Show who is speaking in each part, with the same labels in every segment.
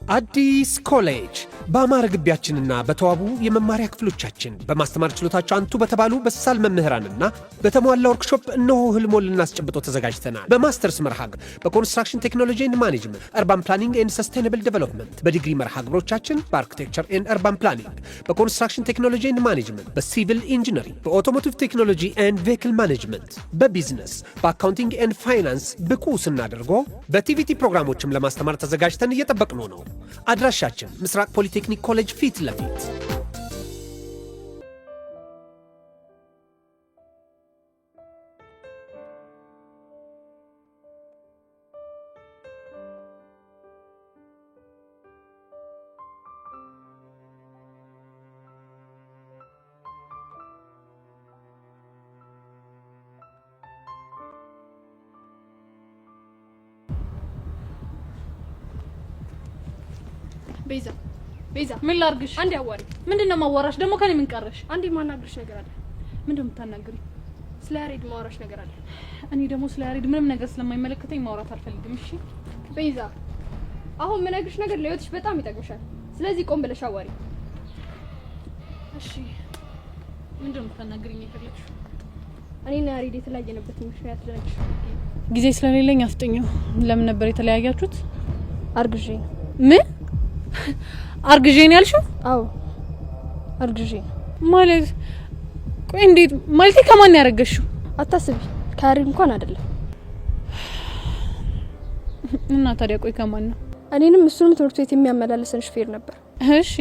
Speaker 1: አዲስ ኮሌጅ በአማረ ግቢያችንና በተዋቡ የመማሪያ ክፍሎቻችን በማስተማር ችሎታቸው አንቱ በተባሉ በሳል መምህራንና በተሟላ ወርክሾፕ እነሆ ህልሞን ልናስጨብጦ ተዘጋጅተናል። በማስተርስ መርሃ ግብር በኮንስትራክሽን ቴክኖሎጂ ኤንድ ማኔጅመንት፣ አርባን ፕላኒንግ ኤንድ ሰስቴናብል ዴቨሎፕመንት፣ በዲግሪ መርሃ ግብሮቻችን በአርኪቴክቸር ኤንድ አርባን ፕላኒንግ፣ በኮንስትራክሽን ቴክኖሎጂ ኤንድ ማኔጅመንት፣ በሲቪል ኢንጂነሪንግ፣ በኦቶሞቲቭ ቴክኖሎጂ ኤንድ ቬሂክል ማኔጅመንት፣ በቢዝነስ፣ በአካውንቲንግ ኤንድ ፋይናንስ ብቁ ስናደርጎ በቲቪቲ ፕሮግራሞችም ለማስተማር ተዘጋጅተን እየጠበቅነው ነው። አድራሻችን ምስራቅ ፖሊቴክኒክ ኮሌጅ ፊት ለፊት።
Speaker 2: ቤዛ ምን ላርግሽ? አንዴ አዋሪ። ምንድነው ማዋራሽ? ደሞ ከኔ ምን ቀረሽ?
Speaker 3: አንዴ ማናግርሽ ነገር አለ።
Speaker 2: ምንድነው የምታናግሪ?
Speaker 3: ስለ ያሬድ ማውራሽ ነገር አለ።
Speaker 2: እኔ ደሞ ስለ ያሬድ ምንም ነገር ስለማይመለከተኝ ማውራት አልፈልግም። እሺ
Speaker 3: ቤዛ፣ አሁን ምነግርሽ ነገር ለህይወትሽ በጣም ይጠቅምሻል። ስለዚህ ቆም ብለሽ አዋሪ።
Speaker 2: እሺ ምንድነው የምታናግሪኝ የፈለግሽው?
Speaker 3: እኔና ያሬድ የተለያየንበት ምክንያት ልነግርሽ።
Speaker 2: ጊዜ ስለሌለኝ አፍጥኘው። ለምን ነበር የተለያያችሁት?
Speaker 3: አርግዤ።
Speaker 2: ምን አርግዤ ነው ያልሽው?
Speaker 3: አዎ አርግዤ
Speaker 2: ማለት። ቆይ እንዴት ማለት? ከማን ያረገሽው?
Speaker 3: አታስቢ፣ ከያሬድ እንኳን አይደለም።
Speaker 2: እና ታዲያ ቆይ ከማን ነው?
Speaker 3: እኔንም እሱንም ትምህርት ቤት የሚያመላልሰን ሹፌር ነበር።
Speaker 2: እሺ።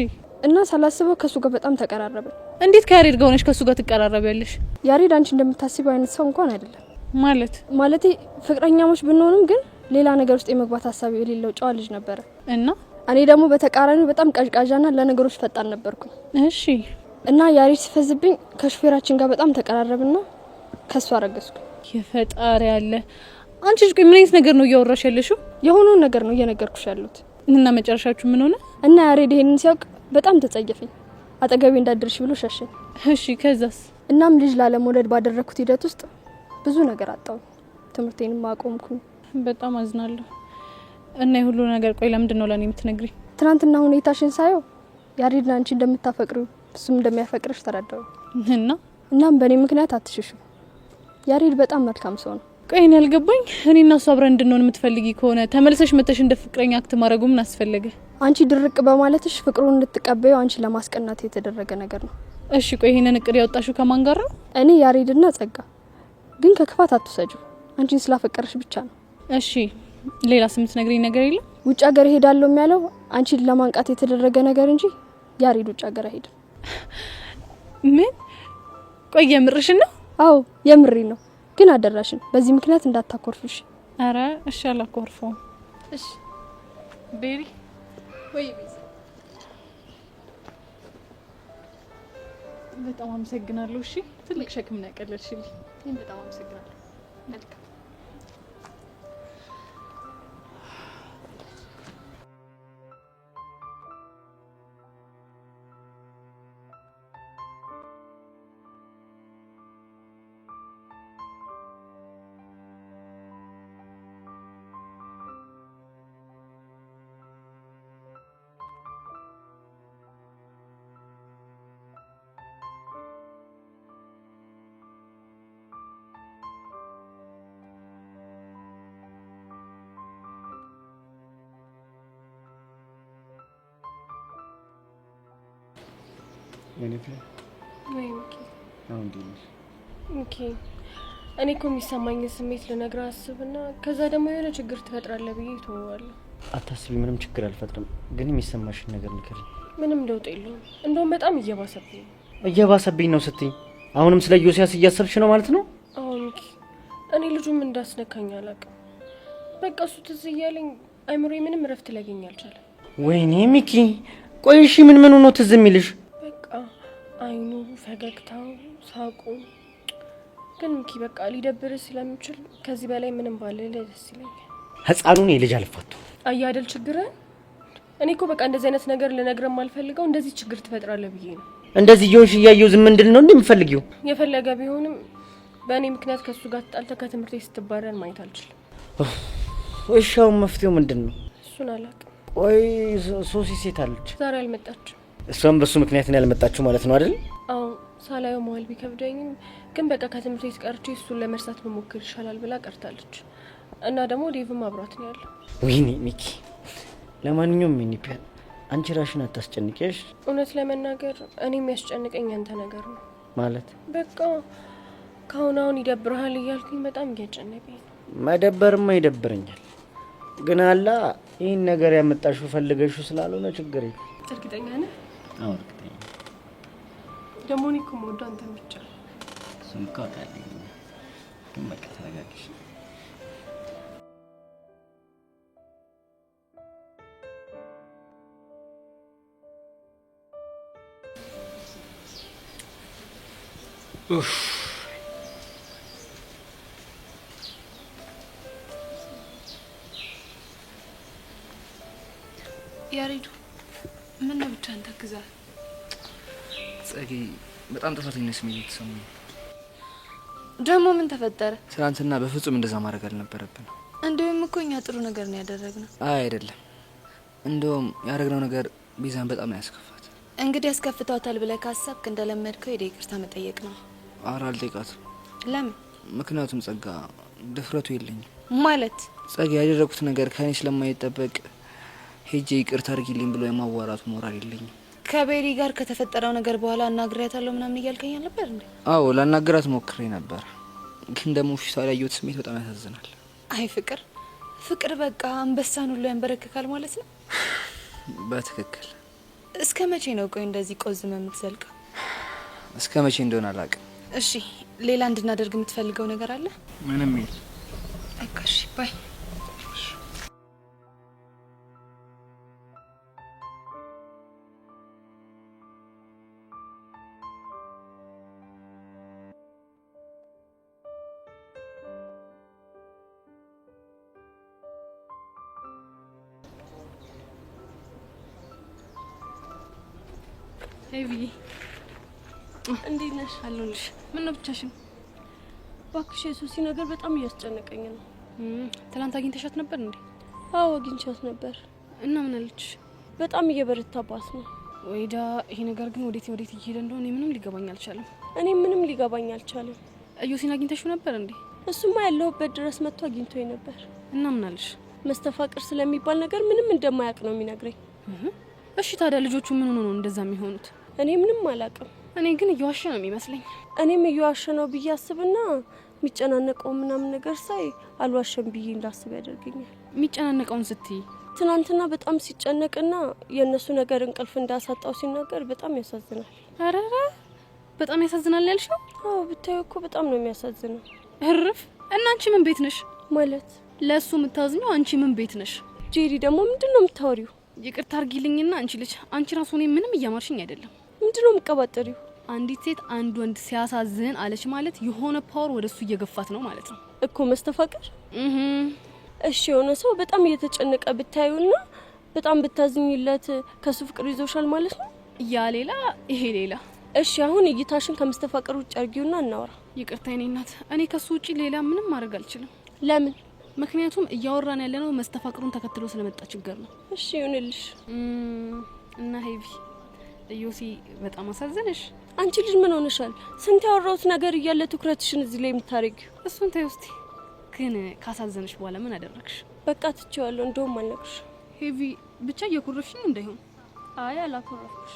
Speaker 3: እና ሳላስበው ከሱ ጋር በጣም ተቀራረብን።
Speaker 2: እንዴት ከያሬድ ጋር ሆነሽ ከሱ ጋር ትቀራረቢያለሽ?
Speaker 3: ያሬድ አንቺ እንደምታስቢው አይነት ሰው እንኳን አይደለም።
Speaker 2: ማለቴ
Speaker 3: ፍቅረኛሞች ብንሆንም ግን ሌላ ነገር ውስጥ የመግባት ሐሳብ የሌለው ጨዋ ልጅ ነበረ።
Speaker 2: እና
Speaker 3: እኔ ደግሞ በተቃራኒው በጣም ቀዥቃዣና ለነገሮች ፈጣን ነበርኩኝ።
Speaker 2: እሺ።
Speaker 3: እና ያሬድ ሲፈዝብኝ ከሹፌራችን ጋር በጣም ተቀራረብና ከሱ አረገዝኩ።
Speaker 2: የፈጣሪ ያለ አንቺ ልጅ ምን አይነት ነገር ነው እያወራሽ ያለሽው?
Speaker 3: የሆነውን ነገር ነው እየነገርኩሽ ያለሁት።
Speaker 2: እና መጨረሻችሁ ምን ሆነ?
Speaker 3: እና ያሬድ ይሄንን ሲያውቅ በጣም ተጸየፈኝ። አጠገቤ እንዳደርሽ ብሎ ሸሸኝ።
Speaker 2: እሺ ከዛስ?
Speaker 3: እናም ልጅ ላለመውለድ ባደረኩት ሂደት ውስጥ ብዙ ነገር አጣሁ። ትምህርቴንም አቆምኩኝ።
Speaker 2: በጣም አዝናለሁ። እና ይሁሉ ነገር ቆይ ለምንድን ነው ለኔ የምትነግሪኝ?
Speaker 3: ትናንትና ሁኔታሽን ሳየው ያሬድና አንቺ እንደምታፈቅሪው እሱም እንደሚያፈቅርሽ ተረዳሁ። እናም በእኔ ምክንያት አትሽሹ። ያሬድ በጣም መልካም ሰው ነው።
Speaker 2: ቆይ እኔ ያልገባኝ እኔና እሱ አብረን እንድንሆን የምትፈልጊ ከሆነ ተመልሰሽ መተሽ እንደ ፍቅረኛ አክት ማድረጉ ምን አስፈለገ?
Speaker 3: አንቺ ድርቅ በማለትሽ ፍቅሩን እንድትቀበዩ አንቺ ለማስቀናት የተደረገ ነገር ነው።
Speaker 2: እሺ ቆይ ይሄንን እቅድ ያወጣሽው ከማን ጋር ነው?
Speaker 3: እኔ ያሬድና ጸጋ። ግን ከክፋት አትሰጂው፣ አንቺን ስላፈቀረሽ ብቻ ነው።
Speaker 2: እሺ ሌላ ስምት ነግሪኝ ነገር የለም?
Speaker 3: ውጭ ሀገር ሄዳለሁ የሚያለው አንቺን ለማንቃት የተደረገ ነገር እንጂ ያሬድ ውጭ ሀገር አይሄድም።
Speaker 2: ምን? ቆይ የምርሽን ነው?
Speaker 3: አዎ የምሪ ነው። ግን አደራሽን በዚህ ምክንያት እንዳታኮርፍሽ።
Speaker 2: አረ እሺ አላኮርፈውም።
Speaker 3: እሺ
Speaker 2: ቤቢ
Speaker 3: ወይ ቤዛ፣
Speaker 2: በጣም አመሰግናለሁ። እሺ ትልቅ ሸክም ነው ያቀለልሽልኝ።
Speaker 3: በጣም አመሰግናለሁ። መልካም እኔ እኮ የሚሰማኝ ስሜት ልነግርህ አስብና ከዛ ደግሞ የሆነ ችግር ትፈጥራለህ ብዬ ተወዋለሁ።
Speaker 4: አታስቢ፣ ምንም ችግር አልፈጥርም። ግን የሚሰማሽን ነገር ንገሪኝ።
Speaker 3: ምንም ለውጥ የለውም። እንደውም በጣም እየባሰብኝ ነው።
Speaker 4: እየባሰብኝ ነው ስትይ አሁንም ስለ ዮሲያስ እያሰብሽ ነው ማለት ነው?
Speaker 3: አዎ ሚኪ፣ እኔ ልጁም እንዳስነካኝ አላውቅም። በቃ እሱ ትዝ እያለኝ አይምሮዬ ምንም እረፍት ሊያገኝ አልቻለም።
Speaker 4: ወይኔ ሚኪ፣ ቆይ እሺ ምን ነው ትዝ የሚልሽ?
Speaker 3: በቃ አይኑ፣ ፈገግታው፣ ሳቁ። ግን ሚኪ በቃ ሊደብርህ ስለሚችል ከዚህ በላይ ምንም ባልልህ ደስ ይለኛል።
Speaker 4: ህፃኑን የልጅ አልፋቱ
Speaker 3: አያደል ችግርህ። እኔ እኮ በቃ እንደዚህ አይነት ነገር ልነግርህ ማልፈልገው እንደዚህ ችግር ትፈጥራለህ ብዬ ነው።
Speaker 4: እንደዚህ ይሆንሽ እያየሁ ዝም እንድል ነው እንደምፈልጊው?
Speaker 3: የፈለገ ቢሆንም በእኔ ምክንያት ከሱ ጋር ተጣልተህ ከትምህርት ቤት ስትባረር ማየት አልችልም።
Speaker 4: እሺ አሁን መፍትሄው ምንድን ነው?
Speaker 3: እሱን አላውቅም።
Speaker 4: ቆይ ሶሲ ሴት አለች
Speaker 3: ዛሬ አልመጣችም።
Speaker 4: እሷም በሱ ምክንያት ነው ያልመጣችው ማለት ነው አይደል?
Speaker 3: አዎ ሳላየው መዋል ቢከብደኝም ግን በቃ ከትምህርት ቤት ቀርቼ እሱን ለመርሳት መሞከር ይሻላል ብላ ቀርታለች። እና ደግሞ ዴቭም አብሯት ነው ያለው።
Speaker 4: ወይኔ ሚኪ፣ ለማንኛውም ሚኒፒያን አንቺ ራሽን አታስጨንቂሽ።
Speaker 3: እውነት ለመናገር እኔ የሚያስጨንቀኝ አንተ ነገር ነው
Speaker 4: ማለት
Speaker 3: በቃ ካሁን ይደብርሃል እያልኩኝ በጣም እያጨነቀኝ ነው።
Speaker 4: መደበርማ ይደብረኛል፣ ግን አላ ይህን ነገር ያመጣሽው ፈልገሽው ስላልሆነ ችግር የለም።
Speaker 3: እርግጠኛ ነህ?
Speaker 4: አዎ እርግጠኛ
Speaker 3: ደግሞ እኔ እኮ የምወደው አንተን ብቻ ነው።
Speaker 4: እሱን እኮ አውቃለሁ፣ ግን በቃ ተረጋግሽ። ኡፍ
Speaker 2: ያሬዱ ምን ነው ብቻ አንተ ግዛት
Speaker 5: ጸጊ በጣም ጥፋተኛ ስሜት የተሰማኝ።
Speaker 2: ደግሞ ምን ተፈጠረ?
Speaker 5: ትናንትና በፍጹም እንደዛ ማድረግ አልነበረብን።
Speaker 2: እንደውም እኮ እኛ ጥሩ ነገር ነው ያደረግነው።
Speaker 5: አይ አይደለም፣ እንደውም ያደረግነው ነገር ቢዛን በጣም ነው ያስከፋት።
Speaker 2: እንግዲህ ያስከፍቷታል ብለህ ካሰብክ እንደለመድከው ሄደህ ይቅርታ መጠየቅ ነው።
Speaker 5: ኧረ አልጠይቃትም።
Speaker 2: ለምን?
Speaker 5: ምክንያቱም ጸጋ ድፍረቱ የለኝም።
Speaker 2: ማለት
Speaker 5: ጸጋ ያደረኩት ነገር ከኔ ስለማይጠበቅ ሄጄ ይቅርታ አድርጊልኝ ብሎ የማዋራቱ ሞራል የለኝም።
Speaker 2: ከቤሪ ጋር ከተፈጠረው ነገር በኋላ አናግሬያታለሁ ምናምን እያልከኝ ነበር እንዴ?
Speaker 5: አዎ ላናገራት ሞክሬ ነበር፣ ግን ደግሞ ፊቷ ላይ ያየሁት ስሜት በጣም ያሳዝናል።
Speaker 2: አይ ፍቅር በቃ አንበሳን ሁሉ ያንበረክካል ማለት ነው።
Speaker 5: በትክክል።
Speaker 2: እስከ መቼ ነው ቆይ እንደዚህ ቆዝመ የምትዘልቀው?
Speaker 5: እስከ መቼ እንደሆነ አላውቅም።
Speaker 2: እሺ ሌላ እንድናደርግ የምትፈልገው ነገር አለ?
Speaker 5: ምንም የለም።
Speaker 2: በቃ እሺ ባይ።
Speaker 6: ሄቪ
Speaker 3: እንዴት ነሽ?
Speaker 6: አለሁልሽ። ምን ነው ብቻሽን?
Speaker 3: እባክሽ የሱሲ ነገር በጣም እያስጨነቀኝ ነው።
Speaker 6: ትናንት አግኝተሻት ነበር እንዴ?
Speaker 3: አዎ አግኝቻት ነበር።
Speaker 6: እና ምን አለች?
Speaker 3: በጣም እየበረታባት ነው።
Speaker 6: ወይዳ ይሄ ነገር ግን ወዴት እየሄደ እንደሆነ ምንም ሊገባኝ አልቻለም።
Speaker 3: እኔ ምንም ሊገባኝ አልቻለም።
Speaker 6: እዮሲን አግኝተሽው ነበር እንዴ?
Speaker 3: እሱማ ያለሁበት ድረስ መጥቶ አግኝቶኝ ነበር።
Speaker 6: እና ምን አለሽ?
Speaker 3: መስተፋቅር ስለሚባል ነገር ምንም እንደማያውቅ ነው የሚነግረኝ።
Speaker 6: እሺ ታዲያ ልጆቹ ምን ሆኖ ነው እንደዛ የሚሆኑት?
Speaker 3: እኔ ምንም አላውቅም።
Speaker 6: እኔ ግን እየዋሸ ነው የሚመስለኝ።
Speaker 3: እኔም እየዋሸ ነው ብዬ አስብና የሚጨናነቀው ምናምን ነገር ሳይ አልዋሸም ብዬ እንዳስብ ያደርገኛል።
Speaker 6: የሚጨናነቀውን ስትይ?
Speaker 3: ትናንትና በጣም ሲጨነቅና የእነሱ ነገር እንቅልፍ እንዳሳጣው ሲናገር በጣም ያሳዝናል።
Speaker 6: አረ በጣም ያሳዝናል ያልሽው?
Speaker 3: አዎ ብታዩ እኮ በጣም ነው የሚያሳዝነው።
Speaker 6: እርፍ። እና አንቺ ምን ቤት ነሽ?
Speaker 3: ማለት
Speaker 6: ለሱ የምታዝኘው አንቺ ምን ቤት ነሽ?
Speaker 3: ጄሪ ደግሞ ምንድነው የምታወሪው?
Speaker 6: ይቅርታ አርጊልኝና አንቺ ልጅ፣ አንቺ ራሱ እኔ ምንም እያማርሽኝ አይደለም።
Speaker 3: ምንድነው የምትቀባጥሪው?
Speaker 6: አንዲት ሴት አንድ ወንድ ሲያሳዝን አለች ማለት የሆነ ፓወር ወደሱ እየገፋት ነው ማለት ነው
Speaker 3: እኮ መስተፋቅር። እሺ የሆነ ሰው በጣም እየተጨነቀ ብታዩና በጣም ብታዝኝለት ከሱ ፍቅር ይዞሻል ማለት ነው?
Speaker 6: ያ ሌላ ይሄ ሌላ።
Speaker 3: እሺ አሁን እይታሽን ከመስተፋቅር ውጭ አርጊውና እናወራ።
Speaker 6: ይቅርታ የኔ እናት፣ እኔ ከሱ ውጪ ሌላ ምንም ማድረግ አልችልም።
Speaker 3: ለምን?
Speaker 6: ምክንያቱም እያወራን ያለነው መስተፋቅሩን ተከትሎ ስለመጣ ችግር ነው።
Speaker 3: እሺ ይሁንልሽ።
Speaker 6: እና ሄቪ እዮሲ በጣም አሳዘነሽ?
Speaker 3: አንቺ ልጅ ምን ሆነሻል? ስንት ያወራሁት ነገር እያለ ትኩረትሽን እዚህ ላይ የምታረጊው?
Speaker 6: እሱን ተይ ውስቲ። ግን ካሳዘነሽ በኋላ ምን አደረግሽ?
Speaker 3: በቃ ትቼዋለሁ። እንደውም አልነግርሽ።
Speaker 6: ሄቪ ብቻ እየኮረፍሽኝ እንዳይሆን።
Speaker 3: አይ አላኮረፍኩሽ።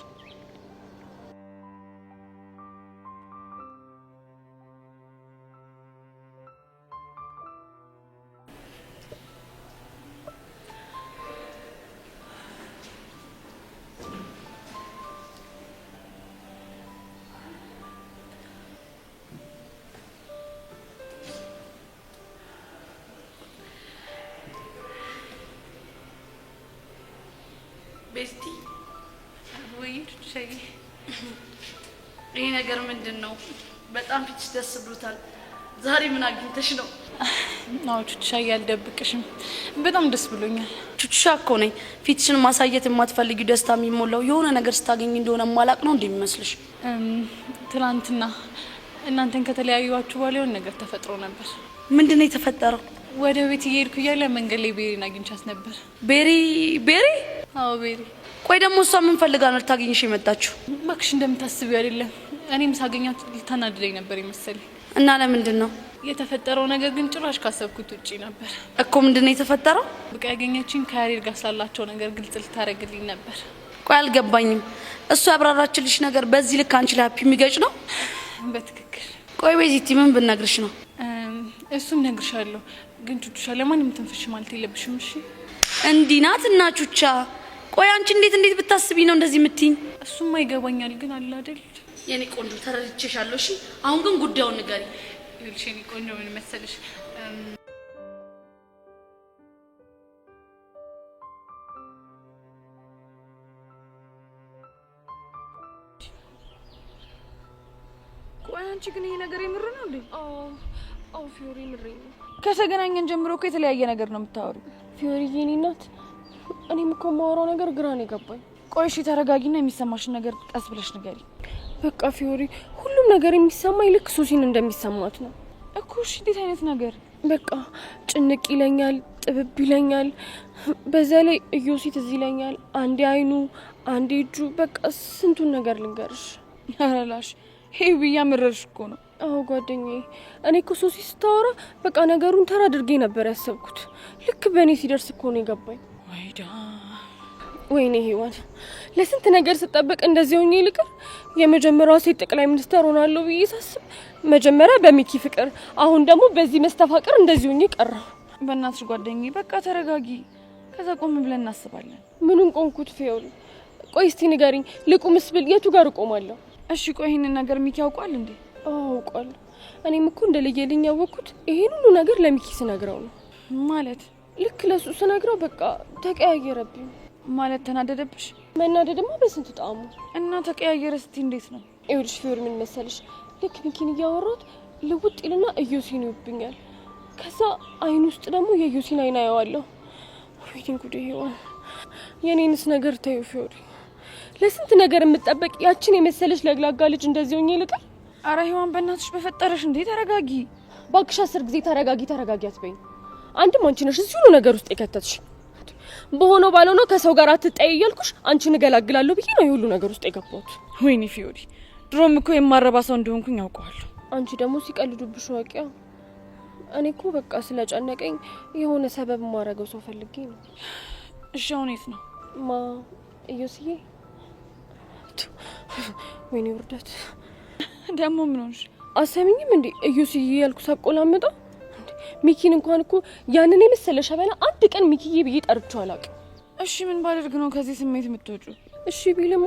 Speaker 6: ቤስቲ ወይ ሸይ ይሄ ነገር ምንድነው? በጣም ፊትሽ ደስ ብሎታል። ዛሬ ምን አግኝተሽ ነው?
Speaker 2: ናው ቹቻ ያልደብቅሽም በጣም ደስ ብሎኛል።
Speaker 7: ቹቻ እኮ ነኝ። ፊትሽን ማሳየት የማትፈልጊው ደስታ የሚሞላው የሆነ ነገር ስታገኝ እንደሆነ ማላቅ ነው እንደሚመስልሽ?
Speaker 2: ትናንትና እናንተን ከተለያዩዋችሁ በኋላ የሆነ ነገር ተፈጥሮ ነበር።
Speaker 7: ምንድነው የተፈጠረው?
Speaker 2: ወደ ቤት እየሄድኩ እያለ መንገድ ላይ ቤሪን አግኝቻት ነበር።
Speaker 7: ቤሪ
Speaker 2: አዎ ቤሪ።
Speaker 7: ቆይ ደግሞ እሷ ምን ፈልጋ ነው ልታገኝሽ የመጣችው?
Speaker 2: እባክሽ እንደምታስቢው አይደለም። እኔም ሳገኛት ልታናድደኝ ነበር ይመስለኝ።
Speaker 7: እና ለምንድን ነው
Speaker 2: የተፈጠረው ነገር ግን ጭራሽ ካሰብኩት ውጪ ነበር
Speaker 7: እኮ። ምንድን ነው የተፈጠረው?
Speaker 2: በቃ ያገኘችኝ ከያሬድ ጋር ስላላቸው ነገር ግልጽ ልታረግልኝ ነበር።
Speaker 7: ቆይ አልገባኝም። እሷ ያብራራችልሽ ነገር በዚህ ልክ አንቺ ላይ ሃፒ የሚገጭ ነው?
Speaker 2: በትክክል።
Speaker 7: ቆይ ቤዚቲ ምን ብነግርሽ ነው?
Speaker 2: እሱን ነግርሻለሁ፣ ግን ቹቹሻ ለማንም ትንፍሽ ማለት የለብሽም እሺ?
Speaker 7: እንዲህ ናት እና ቹቻ። ቆይ አንቺ እንዴት ብታስቢ ነው እንደዚህ የምትይኝ?
Speaker 2: እሱማ ይገባኛል፣ ግን አለ አይደል
Speaker 7: የኔ ቆንጆ ተረድቼሻለሁ። እሺ አሁን ግን ጉዳዩን ንገሪ።
Speaker 2: ይልሽ የኔ ቆንጆ ምን መሰለሽ
Speaker 8: ቆይ አንቺ ግን ይሄ ነገር የምር ነው እንዴ?
Speaker 3: አዎ ፊዮሪ ምሬኝ ነው።
Speaker 8: ከተገናኘን ጀምሮ እኮ የተለያየ ነገር ነው የምታወሪው።
Speaker 3: ፊዮሪ የኔ እናት፣ እኔም እኮ የማወራው ነገር ግራ ነው የገባኝ።
Speaker 8: ቆይ እሺ ተረጋጊና የሚሰማሽን ነገር ቀስ ብለሽ ንገሪ።
Speaker 3: በቃ ፊዮሪ፣ ሁሉም ነገር የሚሰማኝ ልክ ሶሲን እንደሚሰማት ነው
Speaker 8: እኮ። እሺ እንዴት አይነት ነገር?
Speaker 3: በቃ ጭንቅ ይለኛል፣ ጥብብ ይለኛል። በዛ ላይ እዮሲ ትዝ ይለኛል። አንዴ አይኑ፣ አንዴ እጁ፣ በቃ ስንቱን ነገር ልንገርሽ።
Speaker 8: ያላሽ ይሄ ብያ ምረርሽ እኮ ነው።
Speaker 3: አዎ ጓደኛዬ፣ እኔ እኮ ሶሲ ስታወራ በቃ ነገሩን ተራ አድርጌ ነበር ያሰብኩት። ልክ በእኔ ሲደርስ እኮ ነው የገባኝ።
Speaker 8: ወይዳ
Speaker 3: ወይኔ ሄዋን፣ ለስንት ነገር ስጠበቅ እንደዚህ ሆኜ ልቅር። የመጀመሪያዋ ሴት ጠቅላይ ሚኒስትር ሆናለሁ ብዬ ሳስብ መጀመሪያ በሚኪ ፍቅር፣ አሁን ደግሞ በዚህ መስተፋቅር እንደዚህ ሆኜ ቀረሁ።
Speaker 8: በእናትሽ ጓደኛዬ በቃ ተረጋጊ። ከዛ ቆም ብለን እናስባለን።
Speaker 3: ምኑን ቆምኩት ፊዮሪ? ቆይ እስቲ ንገሪኝ፣ ልቁምስ ብል የቱ ጋር እቆማለሁ?
Speaker 8: እሺ ቆይ ይሄንን ነገር ሚኪ ያውቃል እንዴ?
Speaker 3: አውቋል። እኔም እኮ እንደለየልኝ ያወቅኩት ይሄን ሁሉ ነገር ለሚኪ ስነግረው ነው።
Speaker 8: ማለት
Speaker 3: ልክ ለሱ ስነግረው በቃ ተቀያየረብኝ።
Speaker 8: ማለት ተናደደብሽ?
Speaker 3: መናደድማ በስንት ጣሙ።
Speaker 8: እና ተቀያየረ ስቲ እንዴት ነው?
Speaker 3: ይኸውልሽ ፊዮሪ ምን መሰለሽ፣ ልክ ሚኪን እያወራሁት ልውጥ ይልና እዮሲን ይውብኛል። ከዛ አይን ውስጥ ደግሞ የእዮሲን አይን አየዋለሁ። ወይኔ ጉዴ ሄዋን፣ የኔንስ ነገር ተይው ፊዮሪ። ለስንት ነገር የምጠበቅ ያችን የመሰለች ለግላጋ ልጅ እንደዚህ ሆኜ ልቀር?
Speaker 8: አረ ሄዋን በእናትሽ በፈጠረሽ እንዴ ተረጋጊ።
Speaker 3: ባክሽ 10 ጊዜ ተረጋጊ አትበይኝ። አንድም አንቺ ነሽ እዚህ ሁሉ ነገር ውስጥ የከተትሽ። በሆነው ባልሆነው ከሰው ጋር አትጣይ እያልኩሽ አንቺን እገላግላለሁ ብዬ ነው የሁሉ ነገር ውስጥ የገባሁት።
Speaker 8: ወይኔ ፊዮሪ፣ ድሮም እኮ የማረባ ሰው እንደሆንኩኝ ያውቀዋለሁ።
Speaker 3: አንቺ ደግሞ ሲቀልዱብሽ ዋቂያ። እኔ እኮ በቃ ስለጨነቀኝ የሆነ ሰበብ ማረገው ሰው ፈልጌ ነው።
Speaker 8: እሺ አሁን የት ነው?
Speaker 3: እዮስዬ፣ ወይኔ ውርደት።
Speaker 8: ደግሞ ምን ሆንሽ?
Speaker 3: አሰሚኝም እንዴ እዮስዬ ያልኩ ሳቆላምጠው ሚኪን እንኳን እኮ ያንን የመሰለ ሸበላ አንድ ቀን ሚኪዬ ብዬ ጠርቼው አላውቅም።
Speaker 8: እሺ ምን ባደርግ ነው ከዚህ ስሜት የምትወጪው?
Speaker 3: እሺ ቢልማ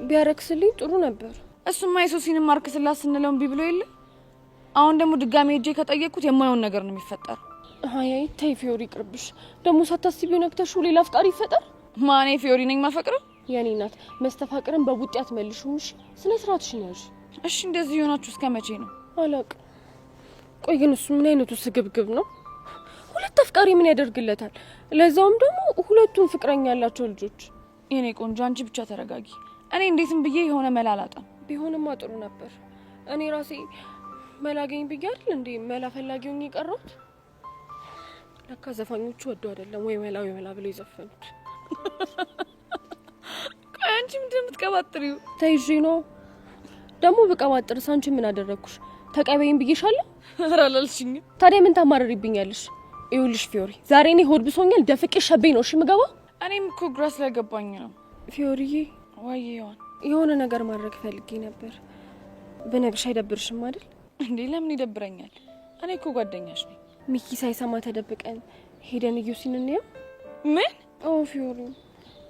Speaker 3: ቢያረክስልኝ ጥሩ ነበር።
Speaker 8: እሱማ የሶሲንም አርክስላት ስንለው እምቢ ብሎ የለ። አሁን ደግሞ ድጋሜ ሄጄ ከጠየቅኩት የማይሆን ነገር ነው የሚፈጠር።
Speaker 3: አይ ተይ ፊዮሪ ይቅርብሽ። ደግሞ ሳታስቢው ነግተሽው ሌላ አፍቃሪ ይፈጠር።
Speaker 8: ማኔ ፊዮሪ ነኝ ማፈቅረው?
Speaker 3: የኔ እናት መስተፋቅርን በቡጤ አትመልሺውም። እሺ ስነ ስርዓትሽን ያዥ።
Speaker 8: እሺ እንደዚህ የሆናችሁ እስከ መቼ ነው?
Speaker 3: አላውቅም። ቆይ ግን እሱ ምን አይነቱ ስግብግብ ነው? ሁለት አፍቃሪ ምን ያደርግለታል? ለዛውም ደግሞ ሁለቱም ፍቅረኛ ያላቸው ልጆች።
Speaker 8: የኔ ቆንጆ አንቺ ብቻ ተረጋጊ። እኔ እንዴትም ብዬ የሆነ መላ አላጣም።
Speaker 3: ቢሆንማ ጥሩ ነበር። እኔ ራሴ መላገኝ ብዬ አይደል እንዴ መላ ፈላጊውን የቀረሁት። ለካ ዘፋኞቹ ወደው አይደለም ወይ መላ ብለው የዘፈኑት።
Speaker 8: ቆይ አንቺ ምንድን ነው የምትቀባጥሪው?
Speaker 3: ተይዤ ነው ደግሞ ብቀባጥርስ አንቺ ምን አደረግኩሽ? ተቀበይኝ ብዬሻለሁ።
Speaker 8: ኧረ አላልሽኝም።
Speaker 3: ታዲያ ምን ታማረሪብኛለሽ? ይኸውልሽ ፊዮሪ፣ ዛሬ እኔ ሆድ ብሶኛል። ደፍቄ ሸበኝ ነው እሺ የምገባው።
Speaker 8: እኔም እኮ ግራ ስለገባኝ ነው።
Speaker 3: ፊዮሪዬ፣
Speaker 8: ዋዬ ዮሐን፣
Speaker 3: የሆነ ነገር ማድረግ ፈልጌ ነበር። ብነግርሽ አይደብርሽም አይደል?
Speaker 8: እንዴ ለምን ይደብረኛል? እኔ እኮ ጓደኛሽ ነኝ።
Speaker 3: ሚኪ ሳይሰማ ተደብቀን ሄደን እዮሲን እንየው።
Speaker 8: ምን?
Speaker 3: አዎ ፊዮሪ፣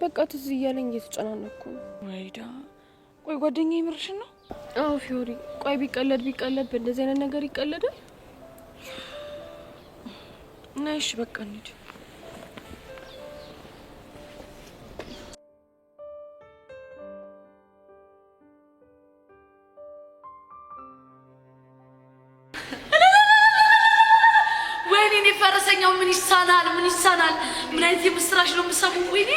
Speaker 3: በቃ ትዝ እያለኝ እየተጨናነኩ ነው።
Speaker 8: ወይዳ፣ ቆይ ጓደኛዬ የምርሽን ነው?
Speaker 3: አዎ ፊዮሪ፣ ቆይ ቢቀለድ በእንደዚህ አይነት ነገር ይቀለዳል?
Speaker 8: ነሽ በቃ እንሂድ።
Speaker 7: ወይኔ ፈረሰኛው ምን ይሳናል? ምን አይነት የምስራች ነው የምሰማው? ወይኔ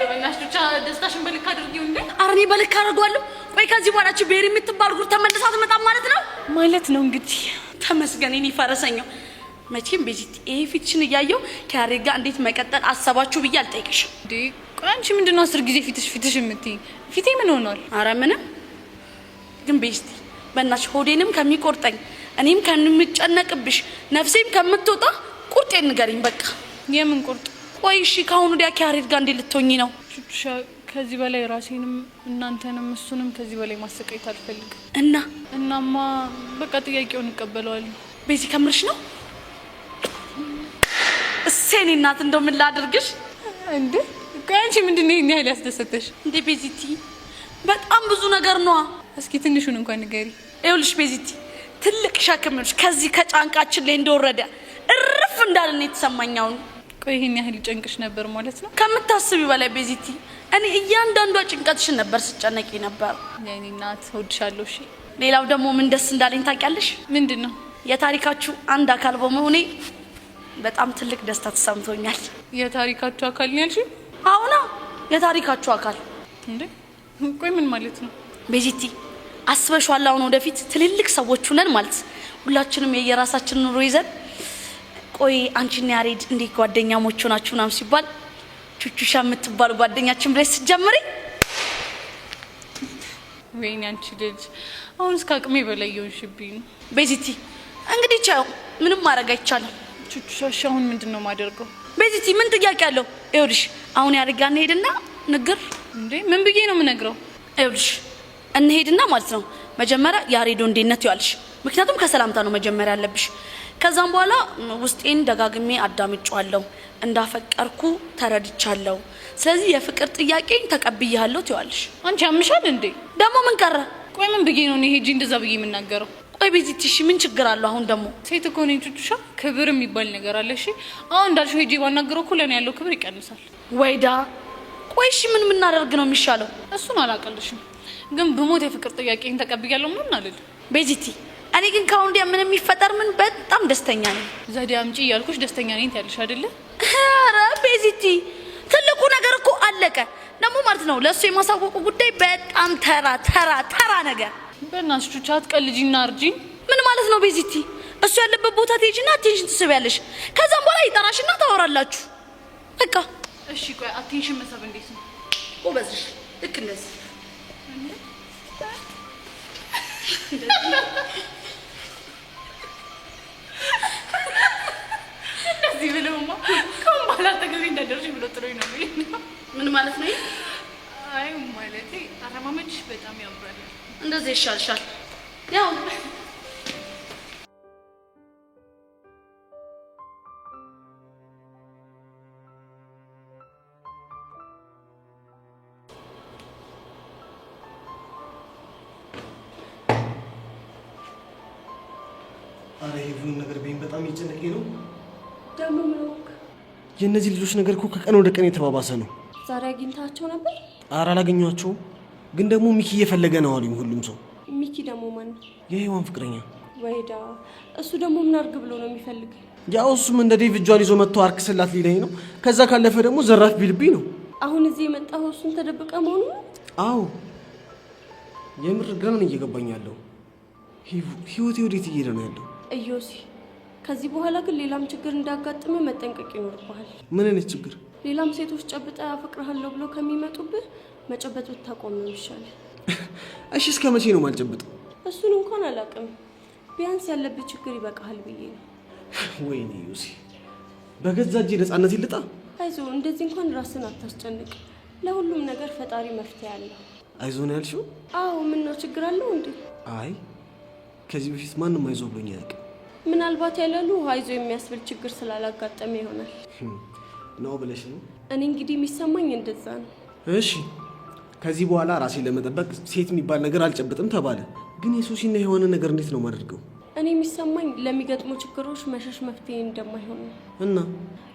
Speaker 2: በእናትሽ ብቻ ደስታሽን በልክ አድርጊው እንዴ።
Speaker 7: አርኔ በልክ አደርገዋለሁ። ቆይ ከዚህ በኋላ ቤሪ የምትባል ጉር ተመልሳ ትመጣ ማለት ነው
Speaker 2: እንግዲህ።
Speaker 7: ተመስገን የኔ ፈረሰኛው። መቼም ቤዚቲ ይሄ ፊትሽን እያየሁ ከያሬድ ጋር እንዴት መቀጠል አሰባችሁ ብዬ አልጠይቅሽም።
Speaker 2: እንዴ ቆይ አንቺ ምንድነው 10 ጊዜ ፊትሽ የምትይ? ፊቴ ምን ሆኗል?
Speaker 7: አረ ምንም። ግን ቤዚቲ በእናትሽ ሆዴንም ከሚቆርጠኝ እኔም ከምጨነቅብሽ ነፍሴም ከምትወጣ ቁርጤን ንገሪኝ በቃ።
Speaker 2: የምን ቁርጥ?
Speaker 7: ቆይ እሺ ከአሁኑ ወዲያ ከያሬድ ጋር እንዴት ልትሆኚ ነው?
Speaker 2: ቹቹሻ ከዚህ በላይ ራሴንም እናንተንም እሱንም ከዚህ በላይ ማሰቃየት አልፈልግም። እናማ በቃ ጥያቄውን እቀበለዋለሁ።
Speaker 7: ቤዚ ከምርሽ ነው? እሴኔ እናት እንደው ምን ላድርግሽ?
Speaker 2: እንዴ ቆይ አንቺ ምንድነው ይሄን ያህል ያስደሰተሽ?
Speaker 7: እንዴ ቤዚቲ በጣም ብዙ ነገር ነዋ።
Speaker 2: እስኪ ትንሹን እንኳን ንገሪ።
Speaker 7: ይኸውልሽ ቤዚቲ ትልቅ ሸክም ነሽ ከዚህ ከጫንቃችን ላይ እንደወረደ እርፍ እንዳለን የተሰማኛው።
Speaker 2: ቆይ ይሄን ያህል ጨንቅሽ ነበር ማለት ነው?
Speaker 7: ከምታስቢው በላይ ቤዚቲ እኔ እያንዳንዷ ጭንቀትሽን ነበር ስጨነቂ ነበር።
Speaker 2: የኔ እናት እወድሻለሁ። እሺ
Speaker 7: ሌላው ደግሞ ምን ደስ እንዳለኝ ታውቂያለሽ?
Speaker 2: ምንድነው?
Speaker 7: የታሪካችሁ አንድ አካል በመሆኔ በጣም ትልቅ ደስታ ተሰምቶኛል።
Speaker 2: የታሪካችሁ አካል ነው ያልሽኝ?
Speaker 7: አሁን የታሪካችሁ አካል።
Speaker 2: እንዴ ቆይ ምን ማለት ነው?
Speaker 7: ቤዚቲ አስበሽዋል? አሁን ወደፊት ትልልቅ ሰዎች ሆነን ማለት ሁላችንም የየራሳችን ኑሮ ይዘን ቆይ አንቺና ያሬድ እንዴ ጓደኛሞች ሆናችሁ ምናምን ሲባል ቹቹሻ የምትባል ጓደኛችን ብለሽ ስትጀምሪ
Speaker 2: ወይኔ አንቺ ልጅ አሁን እስከ አቅሜ በላይ ይሆንሽብኝ።
Speaker 7: ቤዚቲ እንግዲህ ቻው ምንም ማድረግ አይቻልም።
Speaker 2: ቹቹሻ አሁን ምንድነው ማደርገው?
Speaker 7: ቤዚቲ ምን ጥያቄ አለው? ይኸውልሽ አሁን ያሬድ ጋር እንሄድና ንግር።
Speaker 2: እንዴ ምን ብዬ ነው የምነግረው?
Speaker 7: ይኸውልሽ እንሄድና ማለት ነው መጀመሪያ ያሬድ እንዴነት ይዋልሽ። ምክንያቱም ከሰላምታ ነው መጀመሪያ ያለብሽ። ከዛም በኋላ ውስጤን ደጋግሜ አዳምጫለሁ፣ እንዳፈቀርኩ ተረድቻለሁ። ስለዚህ የፍቅር ጥያቄን ተቀብያለሁ ትይዋለሽ።
Speaker 2: አንቺ ያምሻል እንዴ?
Speaker 7: ደግሞ ምን ቀረ?
Speaker 2: ቆይ ምን ብዬ ነው ሄጂ እንደዛ ብዬ የምናገረው?
Speaker 7: ቆይ ቤዚቲ እሺ ምን ችግር አለው? አሁን ደግሞ
Speaker 2: ሴት እኮ ነኝ ቹቹሻ፣ ክብር የሚባል ነገር አለ። እሺ አሁን እንዳልሽው ሄጂ ባናገረው እኮ ለኔ ያለው ክብር ይቀንሳል።
Speaker 7: ወይዳ ቆይ እሺ ምን ምናደርግ ነው የሚሻለው?
Speaker 2: እሱን አላቀልሽም፣ ግን በሞት የፍቅር ጥያቄን ተቀብያለሁ ምናምን አልል።
Speaker 7: ቤዚቲ እኔ ግን ካሁን ወዲያ ምን የሚፈጠር ምን በጣም ደስተኛ ነኝ።
Speaker 2: ዘዴ አምጪ እያልኩሽ ደስተኛ ነኝ ትያለሽ አይደለ?
Speaker 7: ኧረ ቤዚቲ ትልቁ ነገር እኮ አለቀ። ደግሞ ማለት ነው ለእሱ የማሳወቁ ጉዳይ በጣም ተራ ነገር።
Speaker 2: በእናትሽ ቹቻ አትቀልጂና እርጂኝ።
Speaker 7: ምን ማለት ነው ቤዚቲ? እሱ ያለበት ቦታ ትሄጂና አቴንሽን ትስቢያለሽ። ከዛም በኋላ ይጠራሽና ታወራላችሁ በቃ።
Speaker 2: እሺ ቆይ አቴንሽን መሳብ እንዴት ነው?
Speaker 7: ጎበዝሽ። ልክ እንደዚህ
Speaker 2: እንደዚህ ብለውማ ከአሁን በኋላ አጠገቤ እንዳደርሽ ብሎ ጥሎኝ ነው።
Speaker 7: ምን ማለት ነው?
Speaker 2: አይ ማለቴ አረማመድሽ በጣም ያምራል።
Speaker 7: እንደዚህ ይሻልሻል። ያው
Speaker 9: አረ ይሁን ነገር በይኝ በጣም እየጨነቀኝ ነው።
Speaker 3: ደግሞ ምን ሆንክ?
Speaker 9: የእነዚህ ልጆች ነገር እኮ ከቀን ወደ ቀን የተባባሰ ነው።
Speaker 3: ዛሬ አግኝታቸው ነበር?
Speaker 9: አረ አላገኘኋቸውም፣ ግን ደግሞ ሚኪ እየፈለገ ነው አሉኝ ሁሉም ሰው።
Speaker 3: ሚኪ ደግሞ ማን ነው?
Speaker 9: የሔዋን ፍቅረኛ።
Speaker 3: ወይዳ እሱ ደግሞ ምን አድርግ ብሎ ነው የሚፈልግ?
Speaker 9: ያው እሱም እንደ ዴቭ እጇን ይዞ መጥቶ አርክ ስላት ሊለኝ ነው። ከዛ ካለፈ ደግሞ ዘራፍ ቢልብኝ ነው።
Speaker 3: አሁን እዚህ የመጣው እሱን ተደብቀ መሆኑ ነው?
Speaker 9: አዎ የምር ግራ ነው እየገባኝ ያለው። ህይወቴ ወዴት እየሄደ ነው ያለው?
Speaker 3: እዮሲ ከዚህ በኋላ ግን ሌላም ችግር እንዳጋጥመ መጠንቀቅ ይኖርብሃል።
Speaker 9: ምን አይነት ችግር?
Speaker 3: ሌላም ሴቶች ጨብጣ አፈቅርሃለሁ ብሎ ከሚመጡብህ መጨበጥ ብታቆም ነው ይሻላል።
Speaker 9: እሺ እስከ መቼ ነው ማልጨብጥ?
Speaker 3: እሱን እንኳን አላውቅም፣ ቢያንስ ያለብህ ችግር ይበቃሃል ብዬ ነው።
Speaker 9: ወይኔ ዮሲ በገዛ እጄ ነፃነት ይልጣ።
Speaker 3: አይዞህ እንደዚህ እንኳን ራስን አታስጨንቅ። ለሁሉም ነገር ፈጣሪ መፍትሄ አለው።
Speaker 9: አይዞህ ነው ያልሽው?
Speaker 3: አዎ ምን ነው ችግር አለው እንዴ?
Speaker 9: አይ ከዚህ በፊት ማንም አይዞህ ብሎኝ አያውቅም።
Speaker 3: ምናልባት ያለሉ አይዞ የሚያስብል ችግር ስላላጋጠመ ይሆናል
Speaker 9: ነው ብለሽ ነው?
Speaker 3: እኔ እንግዲህ የሚሰማኝ እንደዛ ነው።
Speaker 9: እሺ ከዚህ በኋላ ራሴን ለመጠበቅ ሴት የሚባል ነገር አልጨብጥም ተባለ። ግን የሶሲና የሆነ ነገር እንዴት ነው ማድረገው?
Speaker 3: እኔ የሚሰማኝ ለሚገጥሙ ችግሮች መሸሽ መፍትሄ እንደማይሆን ነው።
Speaker 9: እና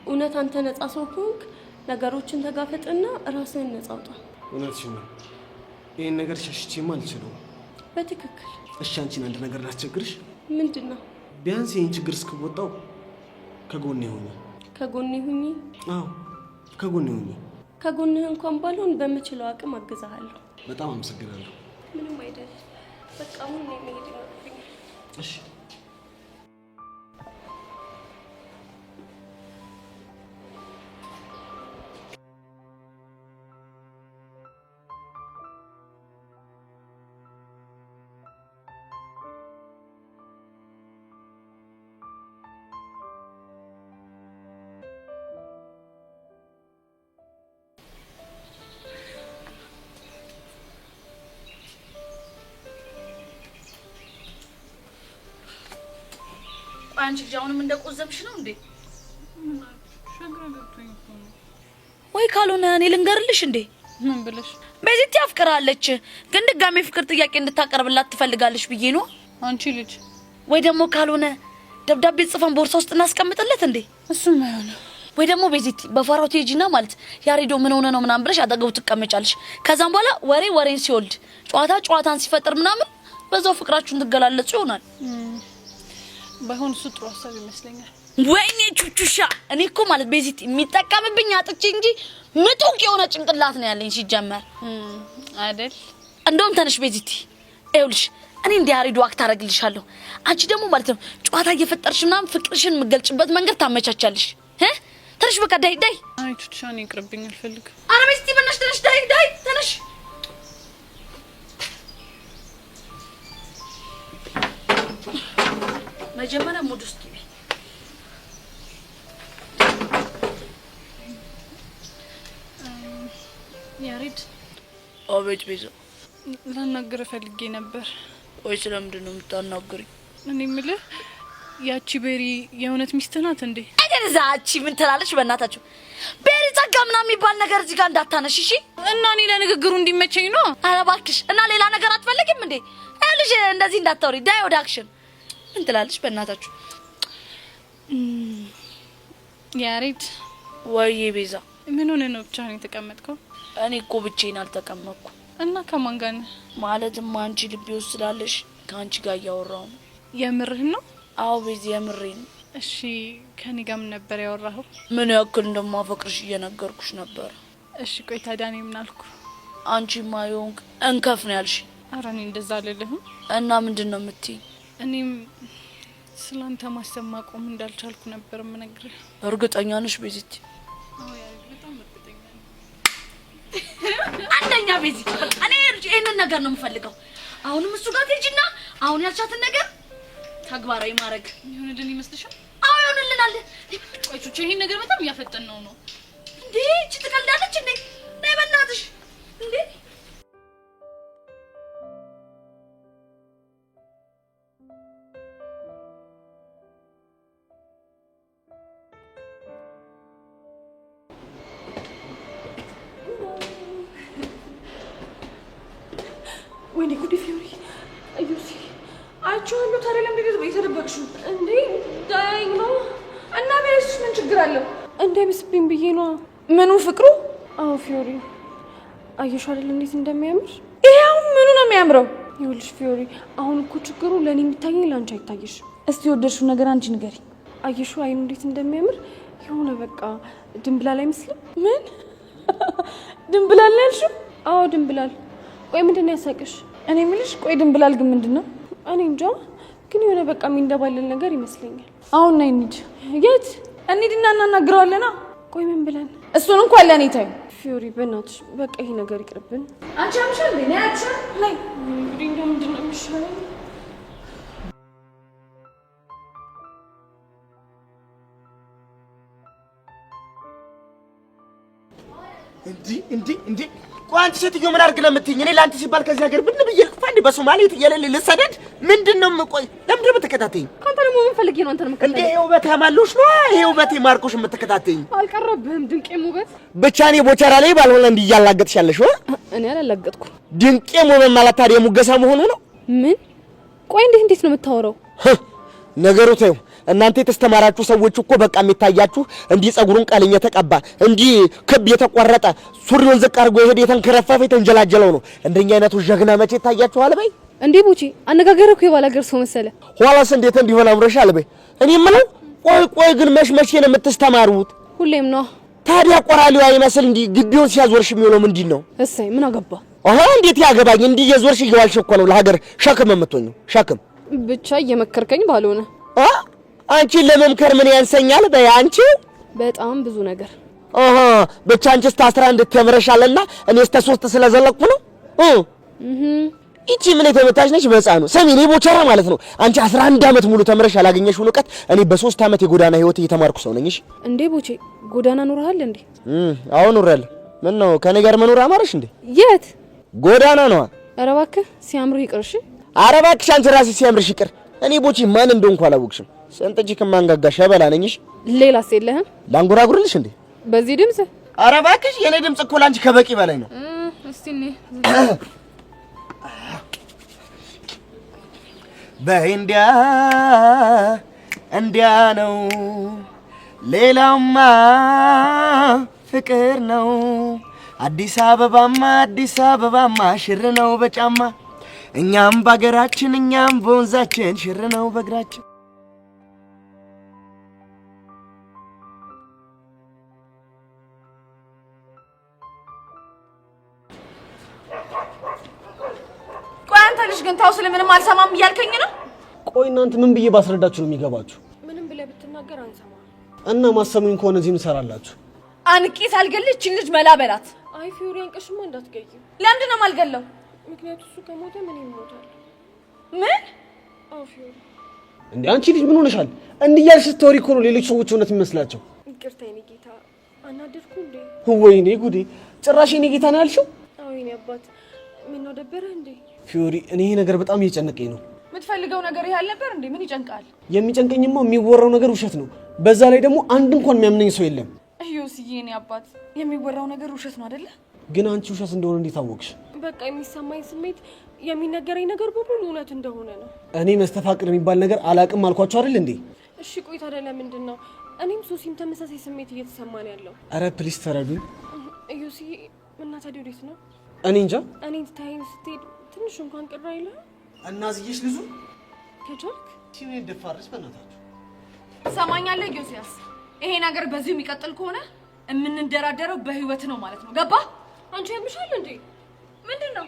Speaker 3: እውነት አንተ ነፃ ሰው ከሆንክ ነገሮችን ተጋፈጥና ራስህን ነፃ አውጣ።
Speaker 9: እውነትሽ ነው። ይህን ነገር ሸሽቼማ አልችለውም።
Speaker 3: በትክክል።
Speaker 9: እሺ አንቺን አንድ ነገር ላስቸግርሽ።
Speaker 3: ምንድን ነው?
Speaker 9: ቢያንስ ይህን ችግር እስክወጣው ከጎኔ ሁኚ።
Speaker 3: ከጎኔ ሁኚ?
Speaker 9: አዎ ከጎኔ ሁኚ።
Speaker 3: ከጎንህ እንኳን ባልሆን በምችለው አቅም አግዛሃለሁ።
Speaker 9: በጣም አመሰግናለሁ።
Speaker 3: ምንም አይደል። በቃ አሁን ነው መሄድ ይኖርብኛል።
Speaker 9: እሺ
Speaker 7: አንቺ ጃውንም እንደቆዘብሽ ነው እንዴ?
Speaker 2: ሸግራ ገብቶኝ እኮ ነው።
Speaker 7: ወይ ካልሆነ እኔ ልንገርልሽ እንዴ?
Speaker 2: ምን ብለሽ?
Speaker 7: ቤዚቲ አፍቅራለች፣ ግን ድጋሜ ፍቅር ጥያቄ እንድታቀርብላት ትፈልጋለች ብዬ ነው።
Speaker 2: አንቺ ልጅ
Speaker 7: ወይ ደግሞ ካልሆነ ደብዳቤ ጽፈን ቦርሳ ውስጥ እናስቀምጥለት እንዴ?
Speaker 2: እሱም አይሆንም።
Speaker 7: ወይ ደግሞ ቤዚቲ በፋራው ቴጂና ማለት ያሬዶ ምን ሆነ ነው ምናምን ብለሽ አጠገቡ ትቀመጫለሽ። ከዛም በኋላ ወሬን ሲወልድ ጨዋታን ሲፈጥር ምናምን በዛው ፍቅራችሁን ትገላለጹ ይሆናል።
Speaker 2: ባይሆን እሱ ጥሩ ሀሳብ ይመስለኛል።
Speaker 7: ወይኔ ቹቹሻ፣ እኔ እኮ ማለት ቤዚቲ የሚጠቀምብኝ አጥቼ እንጂ ምጡቅ የሆነ ጭንቅላት ነው ያለኝ ሲጀመር
Speaker 2: አይደል?
Speaker 7: እንደውም ተነሽ ቤዚቲ፣ ይኸውልሽ እኔ እንደ ያሬዶ አክት አደርግልሻለሁ። አንቺ ደግሞ ማለት ነው ጨዋታ እየፈጠርሽ ምናምን ፍቅርሽን የምገልጭበት መንገድ ታመቻቻለሽ። ተነሽ በቃ ዳይ።
Speaker 2: አይ ቹቹሻ፣ እኔ ይቅርብኝ አልፈልግም።
Speaker 7: ኧረ ቤዚቲ በእናትሽ ተነሽ፣ ዳይ ተነሽ። መጀመሪያ ሙድ ውስጥ ግቢ።
Speaker 2: ያሬድ።
Speaker 7: አቤት ቤዛ።
Speaker 2: ላናግር ፈልጌ ነበር።
Speaker 7: ወይ ስለምንድን ነው የምታናግሪኝ?
Speaker 2: እኔ የምልህ ያቺ ቤሪ የእውነት ሚስት ናት እንዴ?
Speaker 7: እዛቺ ምን ትላለች? በእናታችሁ ቤሪ ጸጋ ምናምን የሚባል ነገር እዚህ ጋር እንዳታነሽ እሺ?
Speaker 2: እና እኔ ለንግግሩ እንዲመቸኝ ነው።
Speaker 7: ኧረ እባክሽ። እና ሌላ ነገር አትፈልጊም እንዴ? ልጅ እንደዚህ እንዳታወሪ። ዳይ ወደ አክሽን። ምን ትላለች? በእናታችሁ
Speaker 2: ያሬድ።
Speaker 7: ወይ ቤዛ።
Speaker 2: ምን ሆነ ነው ብቻ ነው የተቀመጥከው?
Speaker 7: እኔ እኮ ብቻዬን አልተቀመጥኩም።
Speaker 2: እና ከማን ጋር ነህ?
Speaker 7: ማለትም አንቺ ልቤ ውስጥ ስላለሽ ከአንቺ ጋር እያወራሁ ነው።
Speaker 2: የምርህን ነው?
Speaker 7: አዎ ቤዛ የምሬን።
Speaker 2: እሺ ከኔ ጋር ምን ነበር ያወራኸው?
Speaker 7: ምን ያክል እንደማፈቅርሽ እየነገርኩሽ ነበር።
Speaker 2: እሺ ቆይ ታዲያ እኔ ምን አልኩ?
Speaker 7: አንቺማ የሆንክ እንከፍ ነው ያልሽ።
Speaker 2: ኧረ እኔ እንደዛ አልልህም።
Speaker 7: እና ምንድን ነው የምትይኝ?
Speaker 2: እኔም ስላንተ ማሰብ ማቆም እንዳልቻልኩ ነበር የምነግርህ።
Speaker 7: እርግጠኛ ነሽ ቤዚቲ?
Speaker 2: አዎ ያሬድ፣ በጣም እርግጠኛ ነኝ።
Speaker 7: አንደኛ ቤዚቲ፣ በቃ እኔ ይሄንን ነገር ነው የምፈልገው። አሁንም እሱ ጋር ትሄጂና አሁን ያልሻትን ነገር ተግባራዊ ማድረግ
Speaker 2: ይሁንልን ይመስልሻል?
Speaker 7: አዎ ይሁንልናል።
Speaker 2: ቆይ ቹቹ፣ ይሄን ነገር በጣም እያፈጠነው ነው
Speaker 7: እንዴ? እቺ ትቀልዳለች እንዴ? ነይ በእናትሽ እንዴ!
Speaker 3: ወይኔ ጉዲ ፊዮሪ፣ አዩሲ አይቼዋለሁ። ታዲያ ለምንድን ነው የተደበቅሽው እንዴ? ዳይኝ ነው እና ቢያይሽ ምን ችግር አለው? እንዳይመስብኝ ብዬ ነው። ምኑ ፍቅሩ? አዎ ፊዮሪ፣ አየሽው አይደል እንዴት እንደሚያምር? ይሄው ምኑ ነው የሚያምረው? ይኸውልሽ ፊዮሪ፣ አሁን እኮ ችግሩ ለኔ የሚታየኝ ለአንቺ አይታየሽም። እስቲ ወደድሽው ነገር አንቺ ንገሪ። አየሽው አይኑ እንዴት እንደሚያምር? የሆነ በቃ ድንብላል አይመስልም? ምን ድንብላል ነው ያልሽው? አዎ ድንብላል። ቆይ ምንድን ነው ያሳቅሽ? እኔ የምልሽ ቆይ ድንብላል ግን ምንድን ነው? እኔ እንጃ፣ ግን የሆነ በቃ የሚንደባለል ነገር ይመስለኛል። አሁን ነይ እንሂድ። የት እንሂድና እናናግረዋለና? ቆይ ምን ብለን? እሱን እንኳን ለኔ ታዩ። ፊዮሪ በእናትሽ በቃ ይሄ ነገር ይቅርብን። አንቺ አምሻል ነይ ነይ አምሻል ነይ። እንግዲህ እንደው ምንድን ነው የሚሻለው?
Speaker 4: እንዴ ቆይ አንቺ ሴትዮ ምን አድርግ ለምትይኝ? እኔ ለአንቺ ሲባል ከዚህ ሀገር ብን ብዬ ልጥፋ እንዴ? በሶማሌ ትየለል ልሰደድ? ምንድነው? ቆይ ለምንድን ነው የምትከታተይኝ?
Speaker 3: ካንተ ደግሞ ምን ፈልጌ ነው አንተን የምከታተል?
Speaker 4: እንዴ ውበት ያማሉሽ ነው? ይሄ ውበት ማርኮሽ የምትከታተይኝ?
Speaker 3: አልቀረብህም ድንቄም ውበት።
Speaker 4: ብቻ እኔ ቦቸራ ላይ ባልሆነ እንዲህ እያላገጥሽ ያለሽ ወይ?
Speaker 3: እኔ አላላገጥኩም።
Speaker 4: ድንቄም ውበት ማለት ታዲያ ሙገሳ መሆኑ ነው?
Speaker 3: ምን? ቆይ እንዴት ነው የምታወራው?
Speaker 4: ነገሩ ተይው። እናንተ የተስተማራችሁ ሰዎች እኮ በቃ የሚታያችሁ እንዲህ ጸጉሩን ቀልኝ የተቀባ እንዲህ ክብ የተቆረጠ ሱሪውን ዝቅ አድርጎ የሄደ የተንከረፈፈ የተንጀላጀለው ነው። እንደኛ አይነቱ ጀግና መቼ ታያችኋል? በይ
Speaker 3: እንዴ ቡቺ፣ አነጋገርህ እኮ የባላገር ሰው መሰለ።
Speaker 4: ኋላስ እንዴት እንዲሆን አምረሻል? በይ እኔ የምለው ቆይ ግን መቼ ነው የምትስተማሩት?
Speaker 3: ሁሌም ነው።
Speaker 4: ታዲያ ቆራሊው አይመስል እንዲህ ግቢውን ሲያዞርሽ የሚውለው ምንድን ነው?
Speaker 3: እሰይ ምን አገባ?
Speaker 4: እንዴት ያገባኝ? እንዲህ የዞርሽ እየዋልሽ እኮ ነው ለሀገር ሸክም የምትሆኚው። ሸክም
Speaker 3: ብቻ እየመከርከኝ ባልሆነ
Speaker 4: አንቺን ለመምከር ምን ያንሰኛል? በይ አንቺ
Speaker 3: በጣም ብዙ ነገር
Speaker 4: ብቻ አንቺስ 11 ተምረሻልና እኔስ 3 ስለዘለቅኩ ነው። እቺ ምን የተመታች ነች በሕፃኑ። ስሚ እኔ ቦቸራ ማለት ነው። አንቺ 11 ዓመት ሙሉ ተምረሽ ያላገኘሽውን ዕውቀት እኔ በ3 ዓመት የጎዳና ህይወት እየተማርኩ ሰው ነኝ። እሺ
Speaker 3: እንዴ ቦቼ ጎዳና ኖርሃል እንዴ?
Speaker 4: አዎ ኖሬያለሁ። ምን ነው ከኔ ጋር መኖር አማረሽ እንዴ?
Speaker 3: የት
Speaker 4: ጎዳና ነው?
Speaker 3: ኧረ እባክህ ሲያምርህ ይቅር። እሺ
Speaker 4: ኧረ እባክሽ አንቺ ራስሽ ሲያምርሽ ይቅር። እኔ ቦቼ ማን እንደሆንኩ አላወቅሽም። ሰንጠጂ ከማንጋጋሽ ያበላነኝሽ
Speaker 3: ሌላስ የለህም?
Speaker 4: ላንጎራጉርልሽ እንዴ?
Speaker 3: በዚህ ድምጽ?
Speaker 4: ኧረ እባክሽ የኔ ድምጽ እኮ ላንቺ ከበቂ በላይ ነው።
Speaker 3: እስቲ እኔ
Speaker 4: በእንዲያ እንዲያ ነው ሌላውማ ፍቅር ነው። አዲስ አበባማ ሽር ነው በጫማ እኛም ባገራችን እኛም በወንዛችን ሽር ነው በእግራችን።
Speaker 8: ቆይ አንተ ልጅ ግን ታው ስለምንም አልሰማም እያልከኝ ነው?
Speaker 9: ቆይ እናንተ ምን ብዬ ባስረዳችሁ ነው የሚገባችሁ?
Speaker 3: ምንም ብለህ ብትናገር አንሰማ
Speaker 9: እና ማሰሙኝ ከሆነ እዚህ እንሰራላችሁ።
Speaker 8: አንቂ ሳልገልህ እቺን ልጅ መላ በላት።
Speaker 3: አይ ፊዮሪ አንቀሽማ እንዳትገዩ።
Speaker 8: ለምንድን ነው የማልገለው?
Speaker 3: ምክንያቱም እሱ ከሞተ ምን ይሞታል?
Speaker 8: ምን?
Speaker 3: አዎ ፊዮሪ።
Speaker 9: እንዴ አንቺ ልጅ ምን ሆነሻል? እንዲህ እያልሽ ስትወሪ እኮ ነው ሌሎች ሰዎች እውነት የሚመስላቸው።
Speaker 3: ይቅርታ የኔ ጌታ አናደድኩ እንዴ?
Speaker 9: ወይኔ ጉዴ! ጭራሽ የኔ ጌታ ነው ያልሽው?
Speaker 3: አዎ የኔ አባት ምን ነው ደበረህ እንዴ?
Speaker 9: ፊዮሪ እኔ ይሄ ነገር በጣም እየጨነቀኝ ነው።
Speaker 8: የምትፈልገው ነገር ይሄ አልነበር እንዴ? ምን ይጨንቃል?
Speaker 9: የሚጨንቀኝማ የሚወራው ነገር ውሸት ነው። በዛ ላይ ደግሞ አንድ እንኳን የሚያምነኝ ሰው የለም።
Speaker 8: እዮስዬ የኔ አባት የሚወራው ነገር ውሸት ነው አይደለ?
Speaker 9: ግን አንቺ ውሸት እንደሆነ እንዴት አወቅሽ?
Speaker 3: በቃ የሚሰማኝ ስሜት የሚነገረኝ ነገር በሙሉ እውነት እንደሆነ ነው።
Speaker 9: እኔ መስተፋቅር የሚባል ነገር አላቅም አልኳቸው አይደል እንዴ?
Speaker 3: እሺ ቆይ ታዲያ ለምንድን ነው እኔም ሶሲም ተመሳሳይ ስሜት እየተሰማን ያለው?
Speaker 9: አረ ፕሊስ ተረዱኝ።
Speaker 3: እዮስዬ እና ታዲያ ወዴት ነው?
Speaker 9: እኔ እንጃ።
Speaker 3: እኔ ትታይኝ ስትሄድ ትንሽ እንኳን ቅር አይልህ?
Speaker 9: እና ዝዬሽ ልዙ
Speaker 3: ከቻልክ
Speaker 9: ቲቪ እንደፋርስ በእናታችሁ
Speaker 8: ሰማኛለህ ዮሲያስ? ይሄ ነገር በዚሁ የሚቀጥል ከሆነ የምንደራደረው በህይወት ነው ማለት ነው። ገባ?
Speaker 3: አንቺ ያምሻል እንዴ?
Speaker 8: ምንድነው?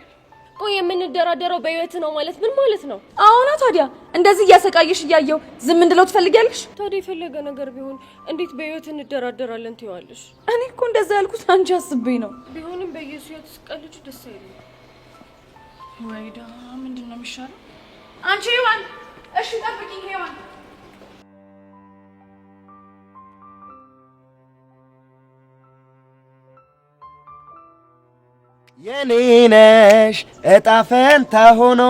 Speaker 3: ቆይ የምንደራደረው በህይወት ነው ማለት ምን ማለት ነው?
Speaker 8: አሁን ታዲያ እንደዚህ እያሰቃየሽ እያየው ዝም እንድለው ትፈልጊያለሽ?
Speaker 3: ታዲያ የፈለገ ነገር ቢሆን እንዴት በህይወት እንደራደራለን ትይዋለሽ?
Speaker 8: እኔ እኮ እንደዛ ያልኩት አንቺ አስቤኝ ነው።
Speaker 3: ቢሆንም በኢየሱስ ያትስቀልጅ ደስ አይልም።
Speaker 8: ወይዳ ምንድነው የሚሻለው? አንቺ ሄዋን፣ እሺ ጠብቂኝ ሄዋን።
Speaker 4: የኔ ነሽ እጣ ፈንታ ሆኖ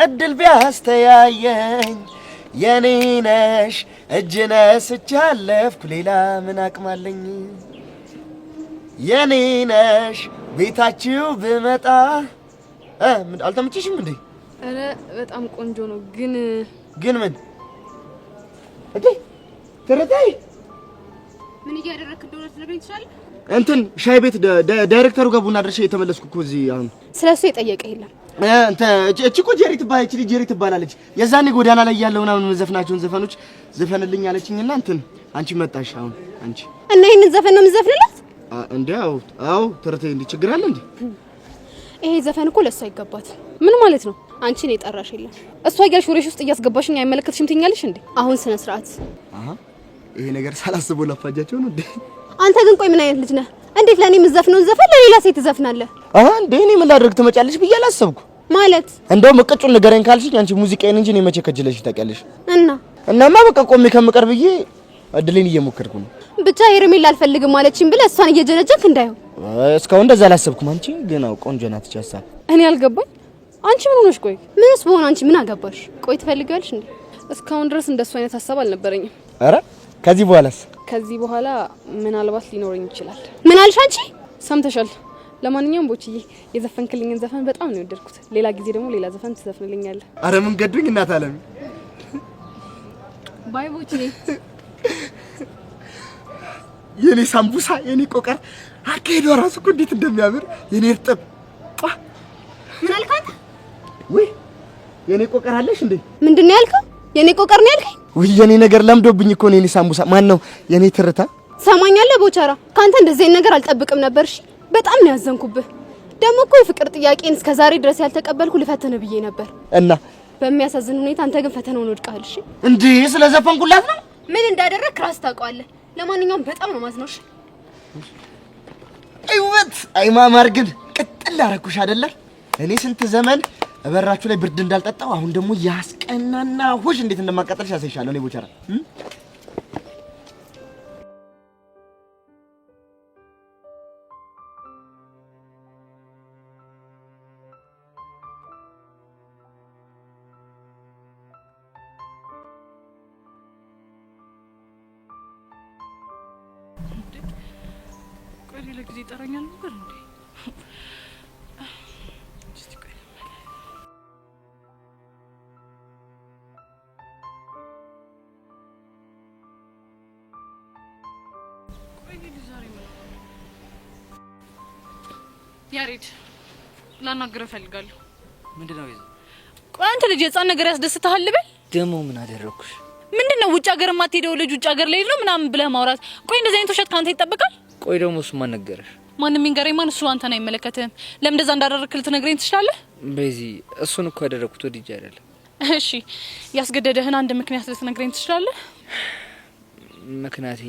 Speaker 4: እድል ቢያስተያየኝ የኔ ነሽ እጅ ነስቼ አለፍኩ ሌላ ምን አቅማለኝ የኔ ነሽ ቤታችሁ ብመጣ አልተመቸሽም እንዴ?
Speaker 3: አረ በጣም ቆንጆ ነው ግን
Speaker 4: ምን እንዴ ተረታይ
Speaker 3: ምን እያደረክ እንደሆነ ትነግረኝ ትችላለህ?
Speaker 4: እንትን ሻይ ቤት ዳይሬክተሩ ጋር ቡና ድርሼ የተመለስኩ እኮ እዚህ አሁን
Speaker 3: ስለሱ የጠየቀ የለም።
Speaker 4: እቺ እኮ ጄሪ ትባላለች። የዛኔ ጎዳና ላይ ያለው ምናምን ዘፈናቸውን ዘፈኖች ዘፈንልኝ አለችኝና እንትን አንቺ መጣሽ አሁን አንቺ
Speaker 3: እና ይሄንን ዘፈን ነው የምዘፍንላት
Speaker 4: እንዴ? አዎ ተረቴ እንዴ ችግር አለ እንዴ?
Speaker 3: ይሄ ዘፈን እኮ ለሷ አይገባት። ምን ማለት ነው? አንቺን የጠራሽ የለም። እሷ እያልሽ ወሬሽ ውስጥ እያስገባሽኝ አይመለከትሽም ትኛለሽ እንዴ? አሁን ስነ ስርዓት።
Speaker 4: ይሄ ነገር ሳላስበው ላፋጃቸው ነው እንዴ?
Speaker 3: አንተ ግን ቆይ ምን አይነት ልጅ ነህ? እንዴት ለኔ የምዘፍነውን ዘፈን ለሌላ ሴት ትዘፍናለህ?
Speaker 4: እንዴ እኔ ምን ላድርግ ትመጫለሽ ብዬ አላሰብኩ
Speaker 3: ማለት።
Speaker 4: እንደውም እቅጩን ንገረኝ ካልሽኝ አንቺ ሙዚቃዬን እንጂ እኔ መቼ ከጅለሽ ታውቂያለሽ? እናማ በቃ ቆሜ ከምቀር ብዬ እድሌን እየሞከርኩ ነው።
Speaker 3: ብቻ ሄርሜላ አልፈልግም ማለችኝ ብለህ እሷን እየጀነጀንክ እንዳይሆን።
Speaker 4: እስካሁን እንደዛ አላሰብኩም። አንቺ ግን ቆንጆ ናት እቺ ሀሳብ።
Speaker 3: እኔ አልገባኝ። አንቺ ምን ሆነሽ? ቆይ ምንስ በሆነ አንቺ ምን አገባሽ? ቆይ ትፈልጊያለሽ እንዴ? እስካሁን ድረስ እንደሱ አይነት ሀሳብ አልነበረኝም።
Speaker 4: አረ ከዚህ በኋላስ?
Speaker 3: ከዚህ በኋላ ምናልባት ሊኖረኝ ይችላል። ምን አልሽ አንቺ? ሰምተሻል። ለማንኛውም ቦችዬ የዘፈንክልኝን ዘፈን በጣም ነው የወደድኩት። ሌላ ጊዜ ደግሞ ሌላ ዘፈን ትዘፍንልኛለህ።
Speaker 4: አረ ምን ገዱኝ እናት አለም።
Speaker 3: ባይ ቦችዬ።
Speaker 4: የኔ ሳምቡሳ የኔ ቆቀር አካሄዷ ራሱ እኮ እንዴት እንደሚያምር የኔ እርጥብ።
Speaker 3: ምን አልካት?
Speaker 4: ወይ የኔ ቆቀር አለሽ እንዴ?
Speaker 3: ምንድነው ያልከው? የኔ ቆቀር ነው ያልከኝ?
Speaker 4: ወይ የኔ ነገር ለምዶብኝ እኮ ነው። የኔ ሳምቡሳ ማን ነው? የኔ ትርታ
Speaker 3: ሰማኛለህ ቦቻራ፣ ካንተ እንደዚህ አይነት ነገር አልጠብቅም ነበር። እሺ በጣም ነው ያዘንኩብህ። ደግሞ እኮ የፍቅር ጥያቄን እስከዛሬ ድረስ ያልተቀበልኩ ልፈተንህ ብዬ ነበር እና በሚያሳዝን ሁኔታ አንተ ግን ፈተናውን ወድቀሃል። እሺ
Speaker 4: እንዴ ስለዘፈንኩላት ነው?
Speaker 3: ምን እንዳደረግክ ራስ ታውቀዋለህ። ለማንኛውም በጣም ነው ማዝነው። እሺ
Speaker 4: አይወት አይማማር ግን ቅጥል አደረኩሽ አይደለ? እኔ ስንት ዘመን በራችሁ ላይ ብርድ እንዳልጠጣው አሁን ደግሞ ያስቀናና ሁሽ እንዴት እንደማቃጠልሽ ያሳይሻለሁ። እኔ ቦቻራ
Speaker 2: ቆይ ሌላ ጊዜ ይጠራኛል ነበር እንዴ? ያሬድ ላናግረህ እፈልጋለሁ።
Speaker 5: ምንድነው ይዘ?
Speaker 2: ቆይ አንተ ልጅ የህፃን ነገር ያስደስትሃል ልበል?
Speaker 5: ደግሞ ምን አደረኩሽ?
Speaker 2: ምንድነው ውጭ ሀገር የማትሄደው ልጅ ውጭ ሀገር ላይ ነው ምናምን ብለህ ማውራት? ቆይ እንደዚህ አይነት ውሸት ካንተ ይጠበቃል?
Speaker 5: ቆይ ደግሞ እሱ ማን ነገረሽ?
Speaker 2: ማንም ይንገረኝ ማን? እሱ አንተን አይመለከትህም። ለምን እንደዛ እንዳደረግክ ልትነግረኝ ትችላለህ?
Speaker 5: በዚህ እሱን እኮ ያደረኩት ወድጄ አይደለም።
Speaker 2: እሺ ያስገደደህን አንድ ምክንያት ልትነግረኝ ትችላለህ?
Speaker 5: ምክንያቴ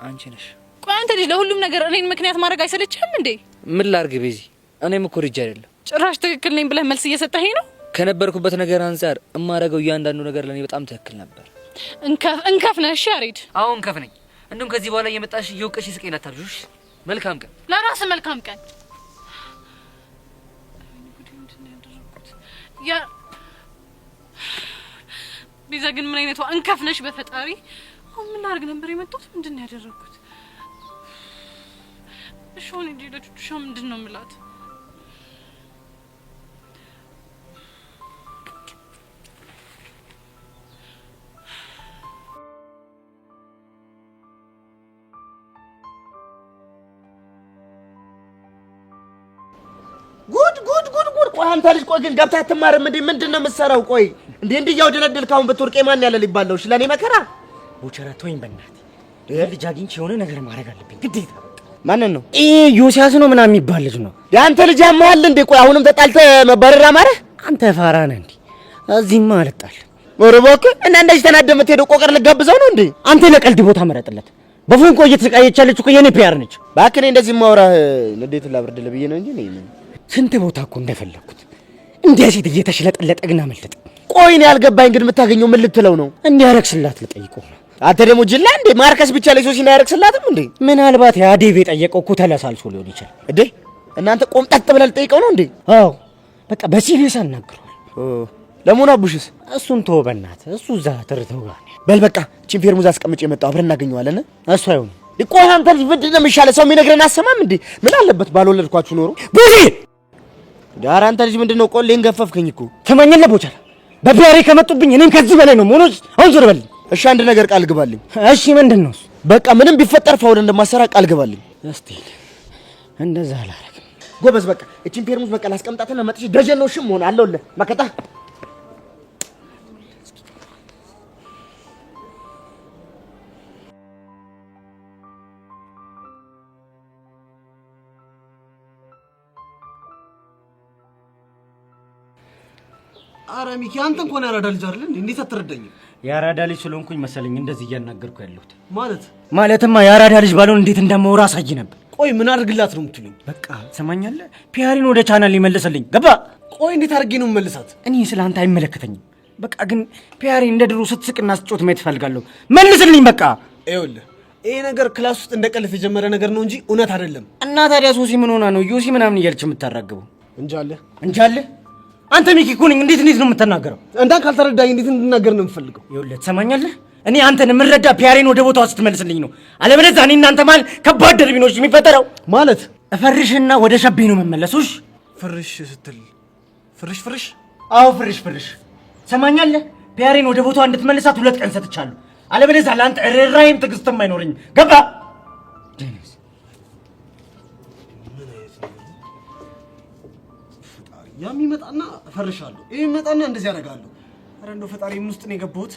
Speaker 5: አንቺ ነሽ።
Speaker 2: ቆይ አንተ ልጅ ለሁሉም ነገር እኔን ምክንያት ማድረግ አይሰለችህም እንዴ?
Speaker 5: ምን ላርግ በዚህ? እኔም እኮ ወድጄ አይደለም።
Speaker 2: ጭራሽ ትክክል ነኝ ብለህ መልስ እየሰጠኸኝ ነው?
Speaker 5: ከነበርኩበት ነገር አንፃር እማረገው እያንዳንዱ ነገር ለኔ በጣም ትክክል ነበር።
Speaker 2: እንከፍ ነህ። እሺ ያሬድ።
Speaker 5: አሁን እንከፍ ነኝ። እንደውም ከዚህ በኋላ እየመጣሽ እየወቀሽ ስቀኝ አታብዥሽ። መልካም ቀን።
Speaker 2: ለራስህ መልካም ቀን። ያ ቤዛ ግን ምን አይነቷ እንከፍ ነሽ በፈጣሪ። አሁን ምን ላድርግ ነበር የመጣሁት? ምንድን ነው ያደረኩት? እሺ አሁን እንጂ ለቹቹሻ ምንድን ነው የምላት?
Speaker 4: ቆይ አንተ ልጅ ቆይ ግን ገብተህ አትማርም እንዴ? ምንድነው የምትሰራው? ቆይ እንዴ እያወደለደልክ አሁን ብትወርቄ ማን ያለ ሊባለው? እሺ ለኔ መከራ
Speaker 10: ቦቸራ ተወኝ በእናትህ። ይሄ ልጅ አግኝቼ የሆነ ነገር ማድረግ አለብኝ ግዴታ።
Speaker 4: ማንን ነው?
Speaker 10: ዮሲያስ ነው ምናምን የሚባል ልጅ ነው።
Speaker 4: ያንተ ልጅ ያማል እንዴ? ቆይ አሁንም ተጣልተህ መባረር አማረህ?
Speaker 10: አንተ ፋራ ነህ እንዴ? እዚህማ አልጣል።
Speaker 4: ኧረ እባክህ እና እንደዚህ ተናደህ የምትሄደው ቆቀር ልጋብዘው ነው እንዴ?
Speaker 10: አንተ ለቀልድ ቦታ መረጥለት። በፎን ቆይ እየተሰቃየች ያለች እኮ የኔ ፒያር ነች።
Speaker 4: እባክህ እኔ እንደዚህ ማውራህ ንዴት ላብርድልህ ብዬ ነው እንጂ እኔ ምን
Speaker 10: ስንት ቦታ እኮ እንደፈለኩት እንዲያ ሴት እየተሽለጠለጠ ግን አመለጠ።
Speaker 4: ቆይ እኔ ያልገባኝ ግን የምታገኘው ምን ልትለው ነው?
Speaker 10: እንዲያረክስላት ልጠይቀው ነው።
Speaker 4: አንተ ደግሞ ጅላ እንዴ ማርከስ ብቻ ላይ ሶሲና ያረክስላትም እንዴ?
Speaker 10: ምናልባት ያዴቭ የጠየቀው እኮ ተለሳልሶ ሊሆን ይችላል።
Speaker 4: እንዴ እናንተ ቆምጠጥ ብለህ ልጠይቀው ነው እንዴ?
Speaker 10: አዎ በቃ በሲሪየስ አናግረዋል።
Speaker 4: ለሞና ቡሽስ
Speaker 10: እሱን ተወው በእናትህ። እሱ እዛ ትርተው ጋር
Speaker 4: በል በቃ ቺን ፌርሙዝ አስቀምጬ የመጣው አብረን እናገኘዋለን።
Speaker 10: እሱ አይሆንም።
Speaker 4: ቆይ አንተ ልጅ ምንድን ነው የሚሻለው? ሰው የሚነግረን አሰማም እንዴ? ምን አለበት ባልወለድኳችሁ ኖሮ
Speaker 10: ቡዚ
Speaker 4: ዳር አንተ ልጅ ምንድነው ቆሌን ገፈፍከኝ እኮ።
Speaker 10: ትመኛለህ ቦቸራ? በፒያሬ ከመጡብኝ እኔም ከዚህ በላይ ነው ሞኖስ። አሁን ዞር በልኝ።
Speaker 4: እሺ አንድ ነገር ቃል ግባልኝ።
Speaker 10: እሺ ምንድን ነው?
Speaker 4: በቃ ምንም ቢፈጠር ፋውል እንደማሰራ ቃል ግባልኝ።
Speaker 10: እስቲ እንደዛ አላረግም።
Speaker 4: ጎበዝ በቃ እቺን ፌርሙዝ በቃ ላስቀምጣትና መጥቼ ደጀን ነው ሽም ሆነ አለውልህ መከታ
Speaker 9: አረ ሚኪ አንተ እንኳን ያራዳ ልጅ አይደል እንዴ? እንዴት አትረዳኝም?
Speaker 10: ያራዳ ልጅ ስለሆንኩኝ መሰለኝ እንደዚህ እያናገርኩ ያለሁት።
Speaker 9: ማለትማ
Speaker 10: ያራዳ ልጅ ባልሆን እንዴት እንደማወራ አሳይ ነበር።
Speaker 9: ቆይ ምን አድርግላት ነው የምትሉኝ?
Speaker 10: በቃ ትሰማኛለህ? ፒያሪን ወደ ቻናል ሊመልስልኝ ገባ።
Speaker 9: ቆይ እንዴት አድርጌ ነው መልሳት?
Speaker 10: እኔ ስለአንተ አይመለከተኝም። በቃ ግን ፒያሪ እንደ ድሮ ስትስቅና ስትጮት ማየት እፈልጋለሁ። መልስልኝ በቃ።
Speaker 9: ይኸውልህ ይሄ ነገር ክላስ ውስጥ እንደቀልፍ የጀመረ ነገር ነው እንጂ እውነት አይደለም።
Speaker 10: እና ታዲያ ሶሲ ምን ሆና ነው ዮሲ ምናምን እያለች የምታራግበው?
Speaker 9: እንጃለ
Speaker 10: አንተ ሚኪ እኮ ነኝ። እንዴት ነው የምትናገረው?
Speaker 9: እንዳን ካልተረዳኝ እንዴት እንድናገር ነው የምፈልገው?
Speaker 10: ይኸውልህ ትሰማኛለህ? እኔ አንተን የምረዳ ፒያሬን ወደ ቦታው ስትመልስልኝ ነው። አለበለዚያ እኔ እናንተ ማለት ከባድ ደርቢኖች የሚፈጠረው
Speaker 9: ማለት
Speaker 10: እፈርሽና ወደ ሸቤ ነው መመለሱሽ።
Speaker 9: ፍርሽ ስትል ፍርሽ?
Speaker 10: አዎ ፍርሽ። ትሰማኛለህ? ፒያሬን ወደ ቦታው እንድትመልሳት 2 ቀን ሰጥቻለሁ። አለበለዚያ ለአንተ ርህራሄም ትዕግስትም አይኖረኝም። ገባ?
Speaker 9: ያም ይመጣና እፈርሻለሁ፣ ይሄ ይመጣና እንደዚህ ያደርጋለሁ። አረ እንደው ፈጣሪ ምን ውስጥ ነው የገባሁት?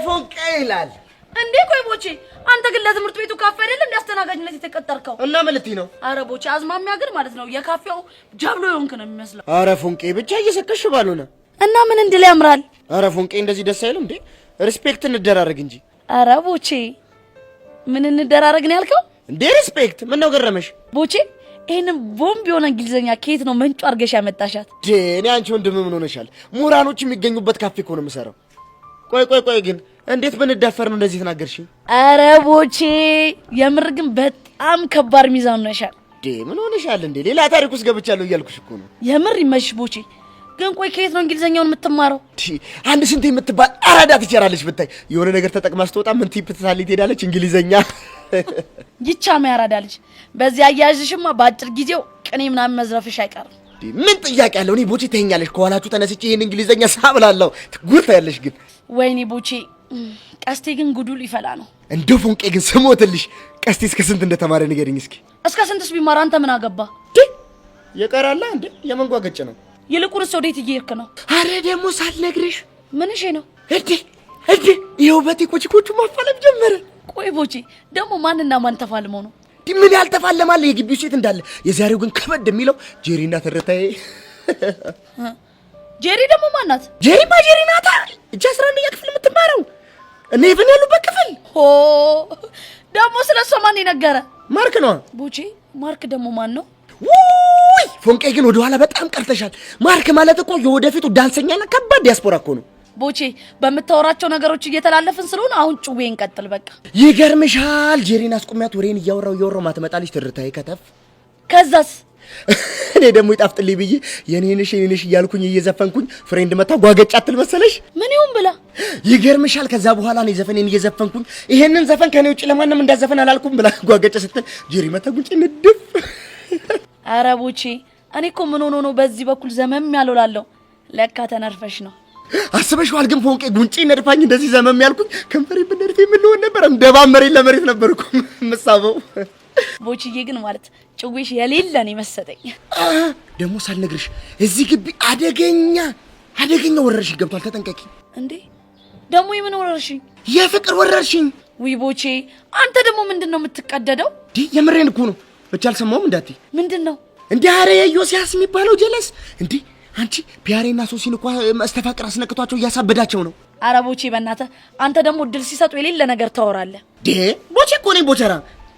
Speaker 4: ፎንቄ ይላል
Speaker 7: እንዴ? ቆይ ቦቼ አንተ ግን ለትምህርት ቤቱ ካፌ አይደል እንዲያስተናጋጅነት የተቀጠርከው?
Speaker 4: እና ምን ልትይ ነው?
Speaker 7: አረ ቦቼ አዝማሚያ ግን ማለት ነው የካፌው ጃብሎ የሆንክ ነው የሚመስለው።
Speaker 4: አረ ፎንቄ ብቻ እየሰከሽ ባልሆነ
Speaker 7: እና ምን እንድል ያምራል?
Speaker 4: አረ ፎንቄ እንደዚህ ደስ አይልም እንዴ? ሪስፔክት እንደራረግ እንጂ።
Speaker 7: አረ ቦቼ ምን እንደራረግ ነው ያልከው
Speaker 4: እንዴ? ሪስፔክት ምን ነው ገረመሽ?
Speaker 7: ቦቼ ይሄንን ቦምብ የሆነ እንግሊዘኛ ከየት ነው መንጩ አርገሽ ያመጣሻት?
Speaker 4: እኔ አንቺ ወንድም ምን ሆነሻል? ምሁራኖች የሚገኙበት ካፌ እኮ ነው የምሰራው። ቆይ ግን እንዴት ብንዳፈር ነው እንደዚህ ተናገርሽኝ?
Speaker 7: አረ ቦቼ የምር ግን በጣም ከባድ ሚዛን ነሻል።
Speaker 4: ምን ሆነሻል እንዴ? ሌላ ታሪክ ውስጥ ገብቻለሁ እያልኩሽ እኮ ነው።
Speaker 7: የምር ይመሽ ቦቼ። ግን ቆይ ከየት ነው እንግሊዘኛውን የምትማረው?
Speaker 4: አንድ ስንት የምትባል አራዳ ትችላለች ብታይ። የሆነ ነገር ተጠቅማ ስትወጣ ምን ቲፕ ትሳሊ ትሄዳለች እንግሊዘኛ።
Speaker 7: ይቻም ያራዳ ልጅ። በዚህ አያያዝሽማ በአጭር ጊዜው ቅኔ ምናምን መዝረፍሽ አይቀርም።
Speaker 4: ምን ጥያቄ አለው? እኔ ቦቼ ተኛለሽ ከኋላችሁ ተነስቼ ይሄን እንግሊዘኛ ሳብላለሁ ትጉርታያለሽ። ግን
Speaker 7: ወይኔ ቦቼ ቀስቴ ግን ጉዱ ሊፈላ ነው።
Speaker 4: እንደው ፎንቄ ግን ስሞትልሽ ቀስቴ እስከ ስንት እንደተማረ ንገሪኝ እስኪ።
Speaker 7: እስከ ስንትስ ቢማር አንተ ምን አገባ?
Speaker 4: የቀራላ እንዴ የመንጓገጭ ነው።
Speaker 7: ይልቁንስ ወዴት እየሄድክ ነው?
Speaker 4: አረ ደግሞ ሳልነግርሽ
Speaker 7: ምን እሺ ነው
Speaker 4: እንዴ ይኸው በቴኮችኮቹ ማፋለም ጀመረ።
Speaker 7: ቆይ ቦቼ ደግሞ ማንና ማን ተፋልመው ነው?
Speaker 4: ምን ያልተፋለማለ የግቢው ሴት እንዳለ። የዛሬው ግን ከበድ የሚለው ጄሪና ተረታዬ።
Speaker 7: ጄሪ ደግሞ ማናት?
Speaker 4: ጄሪ ናታ እጅ 11ኛ ክፍል የምትማረው እኔ ኢቭን ያሉበት ክፍል።
Speaker 7: ሆ ደግሞ ስለሷ ማን ይነገረ?
Speaker 4: ማርክ ነው።
Speaker 7: ቦቼ ማርክ ደግሞ ማን ነው?
Speaker 4: ውይ ፎንቄ ግን ወደ ኋላ በጣም ቀርተሻል። ማርክ ማለት እኮ የወደፊቱ ዳንሰኛና ከባድ ዲያስፖራ እኮ ነው።
Speaker 7: ቦቼ በምታወራቸው ነገሮች እየተላለፍን ስለሆነ አሁን ጭዌ እንቀጥል በቃ።
Speaker 4: ይገርምሻል ጄሪን አስቆሚያት ወሬን እያወራው ማትመጣልሽ ትርታዬ ከተፍ።
Speaker 7: ከዛስ
Speaker 4: እኔ ደግሞ ይጣፍጥልኝ ብዬ የኔንሽ እያልኩኝ እየዘፈንኩኝ ፍሬንድ መታ ጓገጫ አትል መሰለሽ?
Speaker 7: ምን ይሁን ብላ።
Speaker 4: ይገርምሻል ከዛ በኋላ እኔ ዘፈኔን እየዘፈንኩኝ ይሄንን ዘፈን ከኔ ውጭ ለማንም እንዳዘፈን አላልኩም ብላ ጓገጫ ስትል ጄሪ መታ ጉንጭ ንድፍ።
Speaker 7: አረ ቦቼ እኔ እኮ ምን ሆኖ ነው በዚህ በኩል ዘመም ያልውላለሁ። ለካ ተነርፈሽ ነው።
Speaker 4: አስበሽዋል ግን ፎንቄ ጉንጭ ነድፋኝ እንደዚህ ዘመም ያልኩኝ ከንፈሬ በነርፌ ምን ልሆን ነበር? እንደባ መሬት ለመሬት ነበርኩ መሳበው።
Speaker 7: ቦችዬ ግን ማለት ጭዌሽ የሌለ ነው መሰለኝ።
Speaker 4: ደግሞ ሳልነግርሽ እዚህ ግቢ አደገኛ ወረርሽኝ ገብቷል። ተጠንቀቂ።
Speaker 7: እንዴ ደግሞ የምን ወረርሽኝ?
Speaker 4: የፍቅር ወረርሽኝ።
Speaker 7: ውይ ቦቼ አንተ ደግሞ ምንድነው የምትቀደደው?
Speaker 4: የምሬን እኮ ነው። ብቻ አልሰማሁም እንዳትይ።
Speaker 7: ምንድነው
Speaker 4: እንዴ? አረ ዮሲያስ የሚባለው ጀለስ እንዴ! አንቺ ፒያሬና ሶሲን እኮ መስተፋቅር አስነክቷቸው እያሳበዳቸው ነው።
Speaker 7: አረ ቦቼ በእናትህ አንተ ደግሞ እድል ሲሰጡ የሌለ ነገር ታወራለህ።
Speaker 4: ቦቼ እኮ ነኝ ቦቸራ።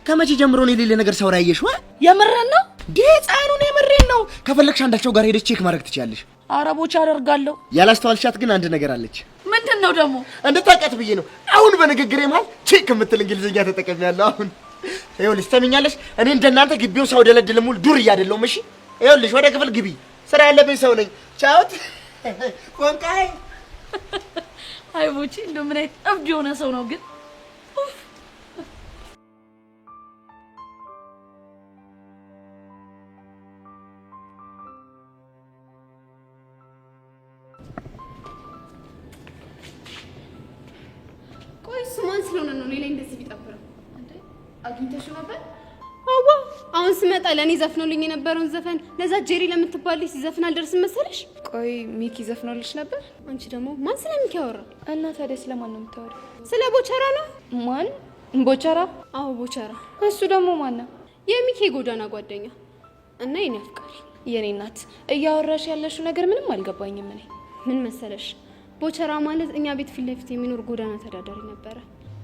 Speaker 4: ከመቼ ጀምሮ ነው የሌለ ነገር ሳውራ ያየሽው?
Speaker 7: የምሬን ነው
Speaker 4: ጻኑን የምሬን ነው። ከፈለግሽ አንዳቸው ጋር ሄደሽ ቼክ ማድረግ ትችያለሽ።
Speaker 7: አረ ቦቼ አደርጋለሁ።
Speaker 4: ያላስተዋልሻት ግን አንድ ነገር አለች።
Speaker 7: ምንድነው ደግሞ?
Speaker 4: እንድታውቂያት ብዬ ነው። አሁን በንግግሬ መሀል ቼክ የምትል እንግሊዝኛ ተጠቅሜያለሁ። አሁን ይኸውልሽ ትሰሚኛለሽ፣ እኔ እንደናንተ ግቢውን ሰው ደለድል ሙሉ ዱር አይደለሁም። እሺ ይኸውልሽ ወደ ክፍል ግቢ፣ ስራ ያለብኝ ሰው ነኝ። ቻውት ቆንቃይ።
Speaker 7: አይ ቦቼ እንደው ምን አይነት እብድ የሆነ ሰው ነው ግን።
Speaker 3: ቆይ ማን ስለሆነ ነው ሌላ እንደዚህ ቢጠብረው? እንዴ አግኝተሽው ነበር? አዋ አሁን ስመጣ ለኔ ዘፍኖልኝ የነበረውን ዘፈን ለዛ ጄሪ ለምትባል ሲዘፍን አልደርስም መሰለሽ?
Speaker 8: ቆይ ሚኪ ዘፍኖልሽ ነበር?
Speaker 3: አንቺ ደግሞ ማን ስለ ሚኪ ያወራ?
Speaker 8: እና ታዲያ ስለማን ነው የምታወሪው?
Speaker 3: ስለ ቦቸራ ነው።
Speaker 8: ማን? ቦቸራ?
Speaker 3: አዎ ቦቸራ።
Speaker 8: እሱ ደግሞ ማን ነው?
Speaker 3: የሚኪ የጎዳና ጓደኛ እና የኔ አፍቃሪ።
Speaker 8: የኔ እናት እያወራሽ ያለሽው ነገር ምንም አልገባኝም። እኔ
Speaker 3: ምን መሰለሽ ቦቸራ ማለት እኛ ቤት ፊት ለፊት የሚኖር ጎዳና ተዳዳሪ ነበረ።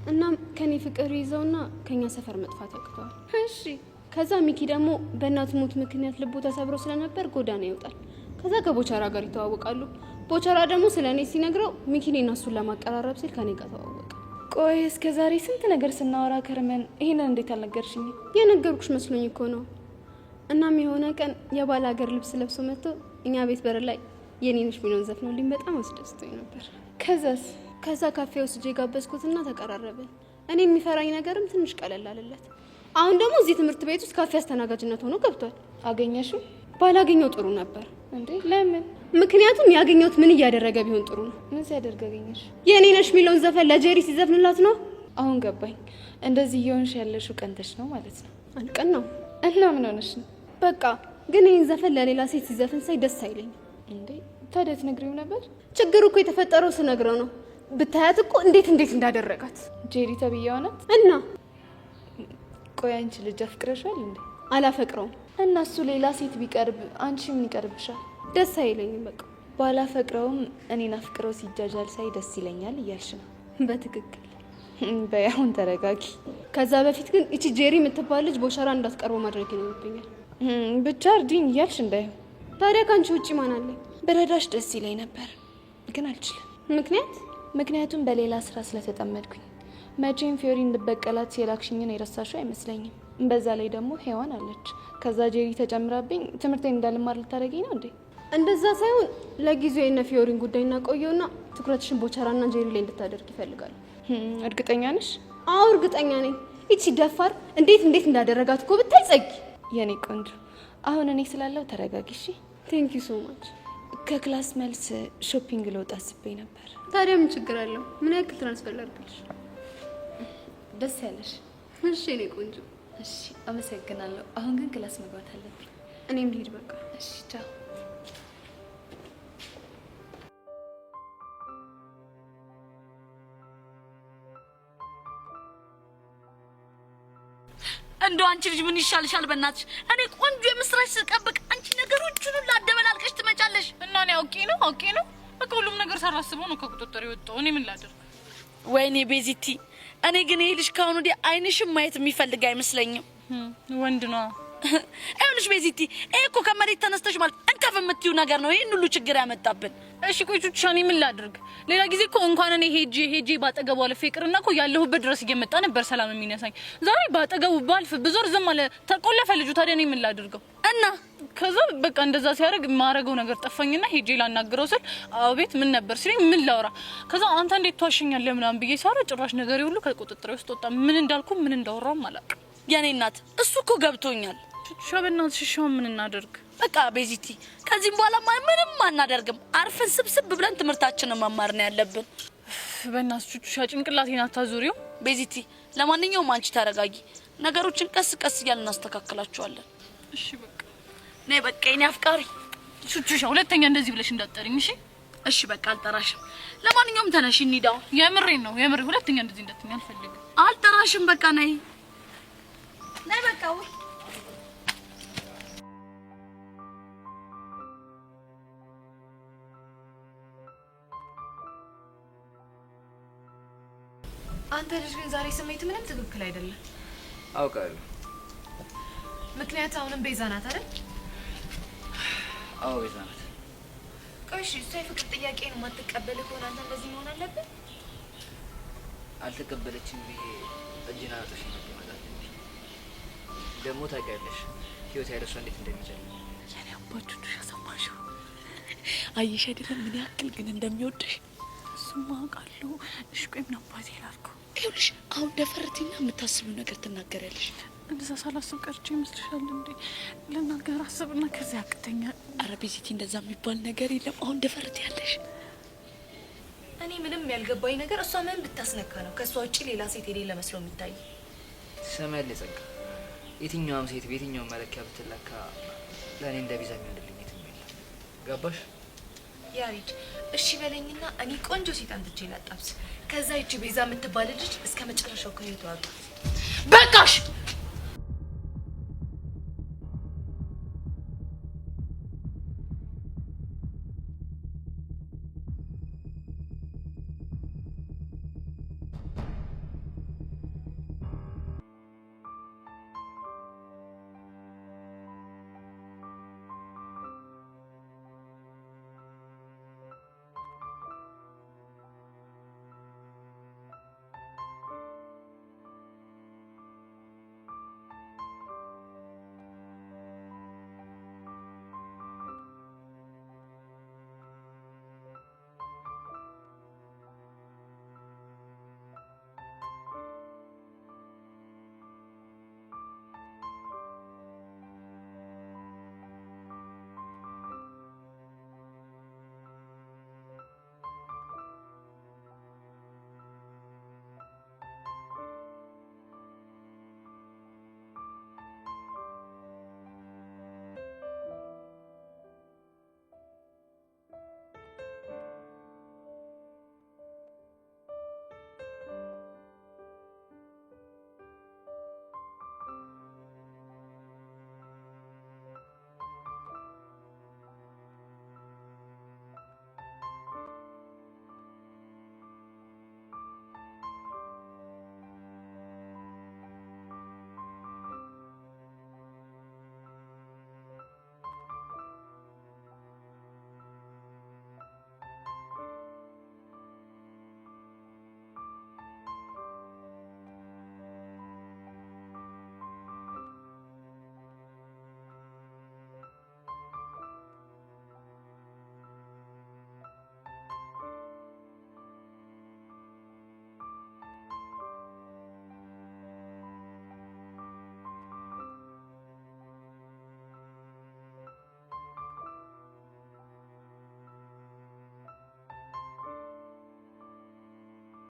Speaker 3: እናም ከኔ ፍቅር ይዘውና ከኛ ሰፈር መጥፋት ያቅተዋል።
Speaker 8: እሺ
Speaker 3: ከዛ ሚኪ ደግሞ በእናቱ ሞት ምክንያት ልቡ ተሰብሮ ስለነበር ጎዳና ይወጣል። ከዛ ከቦቸራ ጋር ይተዋወቃሉ። ቦቸራ ደግሞ ስለኔ ሲነግረው ሚኪ እኔና እሱን ለማቀራረብ ሲል ከኔ ጋር ተዋወቀ።
Speaker 8: ቆይ እስከ ዛሬ ስንት ነገር ስናወራ ከርመን ይሄንን እንዴት አልነገርሽኝ?
Speaker 3: የነገርኩሽ መስሎኝ እኮ ነው። እናም የሆነ ቀን የባለ ሀገር ልብስ ለብሶ መጥቶ እኛ ቤት በር ላይ የኔንሽ ሚሊዮን ዘፍኖልኝ በጣም አስደስቶኝ ነበር። ከዛ ካፌ ወስጄ ጋበዝኩትና ተቀራረብን። እኔ የሚፈራኝ ነገርም ትንሽ ቀለል አለለት። አሁን ደግሞ እዚህ ትምህርት ቤት ውስጥ ካፌ አስተናጋጅነት ሆኖ ገብቷል።
Speaker 8: አገኘሽው?
Speaker 3: ባላገኘው ጥሩ ነበር።
Speaker 8: እንዴ ለምን?
Speaker 3: ምክንያቱም ያገኘሁት ምን እያደረገ ቢሆን ጥሩ ነው?
Speaker 8: ምን ሲያደርግ አገኘሽ?
Speaker 3: የኔንሽ ሚሊዮን ዘፈን ለጄሪ ሲዘፍንላት ነው።
Speaker 8: አሁን ገባኝ። እንደዚህ እየሆንሽ ያለሽው ቀንተሽ ነው ማለት ነው?
Speaker 3: አንቀን ነው።
Speaker 8: እና ምን ሆነሽ ነው?
Speaker 3: በቃ ግን ይህን ዘፈን ለሌላ ሴት ሲዘፍን ሳይ ደስ አይለኝም።
Speaker 8: እንዴ ታዲያ ትነግሪው ነበር?
Speaker 3: ችግሩ እኮ የተፈጠረው ስነግረው ነው። ብታያት እኮ እንዴት እንደዳደረጋት
Speaker 8: ጄሪ ተብዬዋ ናት።
Speaker 3: እና
Speaker 8: ቆይ አንቺ ልጅ አፍቅረሻል እንዴ?
Speaker 3: አላፈቅረውም።
Speaker 8: እና እሱ ሌላ ሴት ቢቀርብ አንቺ ምን ይቀርብሻል?
Speaker 3: ደስ አይለኝም። በቃ
Speaker 8: ባላፈቅረውም እኔን አፍቅረው ሲጃጃል ሳይ ደስ ይለኛል እያልሽ ነው?
Speaker 3: በትክክል።
Speaker 8: በያሁን ተረጋጊ።
Speaker 3: ከዛ በፊት ግን እቺ ጄሪ የምትባል ልጅ ቦቸራ እንዳትቀርበው ማድረግ ይኖርብኛል።
Speaker 8: ብቻ እርዲኝ እያልሽ እንዳይሆን።
Speaker 3: ታዲያ ካንቺ ውጪ ማን አለ?
Speaker 8: በረዳሽ ደስ ይለኝ ነበር ግን አልችልም።
Speaker 3: ምክንያት? ምክንያቱም በሌላ ስራ ስለተጠመድኩኝ። መቼም ፊዮሪ እንድበቀላት የላክሽኝን የረሳሽው አይመስለኝም። በዛ ላይ ደግሞ ሄዋን አለች። ከዛ ጄሪ ተጨምራብኝ ትምህርቴን እንዳልማር ልታደርገኝ ነው እንዴ?
Speaker 11: እንደዛ ሳይሆን ለጊዜው የነ ፊዮሪን ጉዳይ እናቆየውና ትኩረትሽን ቦቸራና ጄሪ ላይ እንድታደርግ ይፈልጋሉ።
Speaker 3: እርግጠኛ ነሽ?
Speaker 11: አዎ እርግጠኛ ነኝ። ይቺ ደፋር እንዴት እንዳደረጋት እኮ ብታይ ጸጊ።
Speaker 3: የኔ ቆንጆ አሁን እኔ ስላለው ተረጋጊ እሺ?
Speaker 11: ቴንክ ዩ ሶ ማች።
Speaker 3: ከክላስ መልስ ሾፒንግ ልወጣ አስቤ ነበር።
Speaker 11: ታዲያ ምን ችግር አለው? ምን ያክል ትራንስፈር ላድርግልሽ?
Speaker 3: ደስ ያለሽ።
Speaker 11: እሺ የኔ ቆንጆ።
Speaker 3: እሺ አመሰግናለሁ። አሁን ግን ክላስ መግባት አለብኝ።
Speaker 11: እኔም ልሂድ በቃ።
Speaker 3: እሺ ቻው።
Speaker 7: እንደው አንቺ ልጅ ምን ይሻልሻል? በእናትሽ እኔ ቆንጆ የምስራች ስጠብቅ አንቺ ነገሮቹን ሁሉ አደበላልቀሽ ትመጫለሽ።
Speaker 2: እና እኔ አውቄ ነው በቃ ሁሉም ነገር ሳላስበው ነው ከቁጥጥር የወጣው። እኔ ምን ላድርግ?
Speaker 7: ወይኔ ቤዚቲ፣ እኔ ግን ይሄ ልጅ ካሁን ወዲያ አይንሽም ማየት የሚፈልግ አይመስለኝም።
Speaker 2: ወንድ ነው።
Speaker 7: አይልሽ ቤዚቲ፣ ይሄ እኮ ከመሬት ተነስተሽ ማለት እንከፍ የምትዩ ነገር ነው ይሄን ሁሉ ችግር ያመጣብን።
Speaker 2: እሺ ቆይ ቹቻ፣ እኔ ምን ላድርግ? ሌላ ጊዜ እኮ እንኳን እኔ ሄጄ ባጠገቡ አልፌ ይቅርና እኮ ያለሁበት ድረስ እየመጣ ነበር ሰላም የሚነሳኝ። ዛሬ ባጠገቡ ባልፍ ብዞር ዝም አለ፣ ተቆለፈ ልጁ። ታዲያ እኔ ምን ላድርገው?
Speaker 7: እና
Speaker 2: ከዛ በቃ እንደዛ ሲያደርግ ማረገው ነገር ጠፋኝና ሄጄ ላናግረው ስል አቤት ምን ነበር ሲለኝ ምን ላውራ። ከዛ አንተ እንዴት ትዋሽኛለህ ምናምን ብዬ ሳራ ጭራሽ ነገሬ ሁሉ ከቁጥጥሬ ውስጥ ወጣ። ምን እንዳልኩ ምን እንዳወራው አላውቅም።
Speaker 7: የኔ እናት እሱ እኮ ገብቶኛል።
Speaker 2: ሻበናት ሽሻው ምን እናደርግ?
Speaker 7: በቃ ቤዚቲ ከዚህም በኋላ ምንም አናደርግም። አርፈን ስብስብ ብለን ትምህርታችንን መማር ነው ያለብን።
Speaker 2: በእናትሽ ቹቻ ጭንቅላቴን አታዙሪው።
Speaker 7: ቤዚቲ ለማንኛውም አንቺ ታረጋጊ፣ ነገሮችን ቀስ ቀስ እያልን እናስተካክላቸዋለን።
Speaker 2: እሺ በቃ
Speaker 7: ነይ በቃ የኔ አፍቃሪ
Speaker 2: ቹቻ፣ ሁለተኛ እንደዚህ ብለሽ እንዳትጠሪኝ እሺ?
Speaker 7: እሺ በቃ አልጠራሽም። ለማንኛውም ተነሽ እንሂድ።
Speaker 2: የምሬን ነው የምሬ። ሁለተኛ እንደዚህ እንዳትጠሪኝ አልፈልግም።
Speaker 7: አልጠራሽም። በቃ ነይ በቃ
Speaker 8: አንተ ልጅ ግን ዛሬ ስሜት ምንም ትክክል አይደለም።
Speaker 5: አውቃለሁ።
Speaker 8: ምክንያት አሁንም ቤዛ ናት አይደል?
Speaker 5: አዎ ቤዛ ናት።
Speaker 8: ቆይ እሺ፣ እሷ የፍቅር ጥያቄን የማትቀበል ከሆነ አንተ እንደዚህ መሆን አለብን?
Speaker 5: አልተቀበለችም ብዬ እጅና አጥሽ ማለት ደግሞ ታውቂያለሽ ህይወት ያለሷ እንዴት እንደሚጨል።
Speaker 7: የኔ አባቱ ተሰማሽው? አየሽ አይደለም ምን ያክል ግን እንደሚወድሽ እሱማ አውቃለሁ። እሺ ቆይ ምን አባቴ ላድርገው? ይኸውልሽ አሁን ደፈርቲና የምታስቢው ነገር ትናገሪያለሽ።
Speaker 2: እንደዛ ሳላስብ ቀርቼ ይመስልሻል እንዴ? ለናገር አስብና ከዚያ ያቅተኛል።
Speaker 7: ኧረ ቤዚቲ እንደዛ የሚባል ነገር የለም። አሁን ደፈርቲ ያለሽ።
Speaker 8: እኔ ምንም ያልገባኝ ነገር እሷ ምን ብታስነካ ነው ከእሷ ውጪ ሌላ ሴት የሌለ መስሎ የሚታይ?
Speaker 5: ትሰሚያለሽ ጸጋ፣ የትኛውም ሴት በየትኛውም መለኪያ ብትለካ ለእኔ እንደ ቤዛ የሚሆንልኝ የትም የለም። ገባሽ?
Speaker 8: ያሪድ እሺ በለኝና እኔ ቆንጆ ሴት አንትቼ ላጣብስ። ከዛ ይቺ ቤዛ የምትባል ልጅ እስከ መጨረሻው ከህይወቷ አውጣት።
Speaker 7: በቃሽ።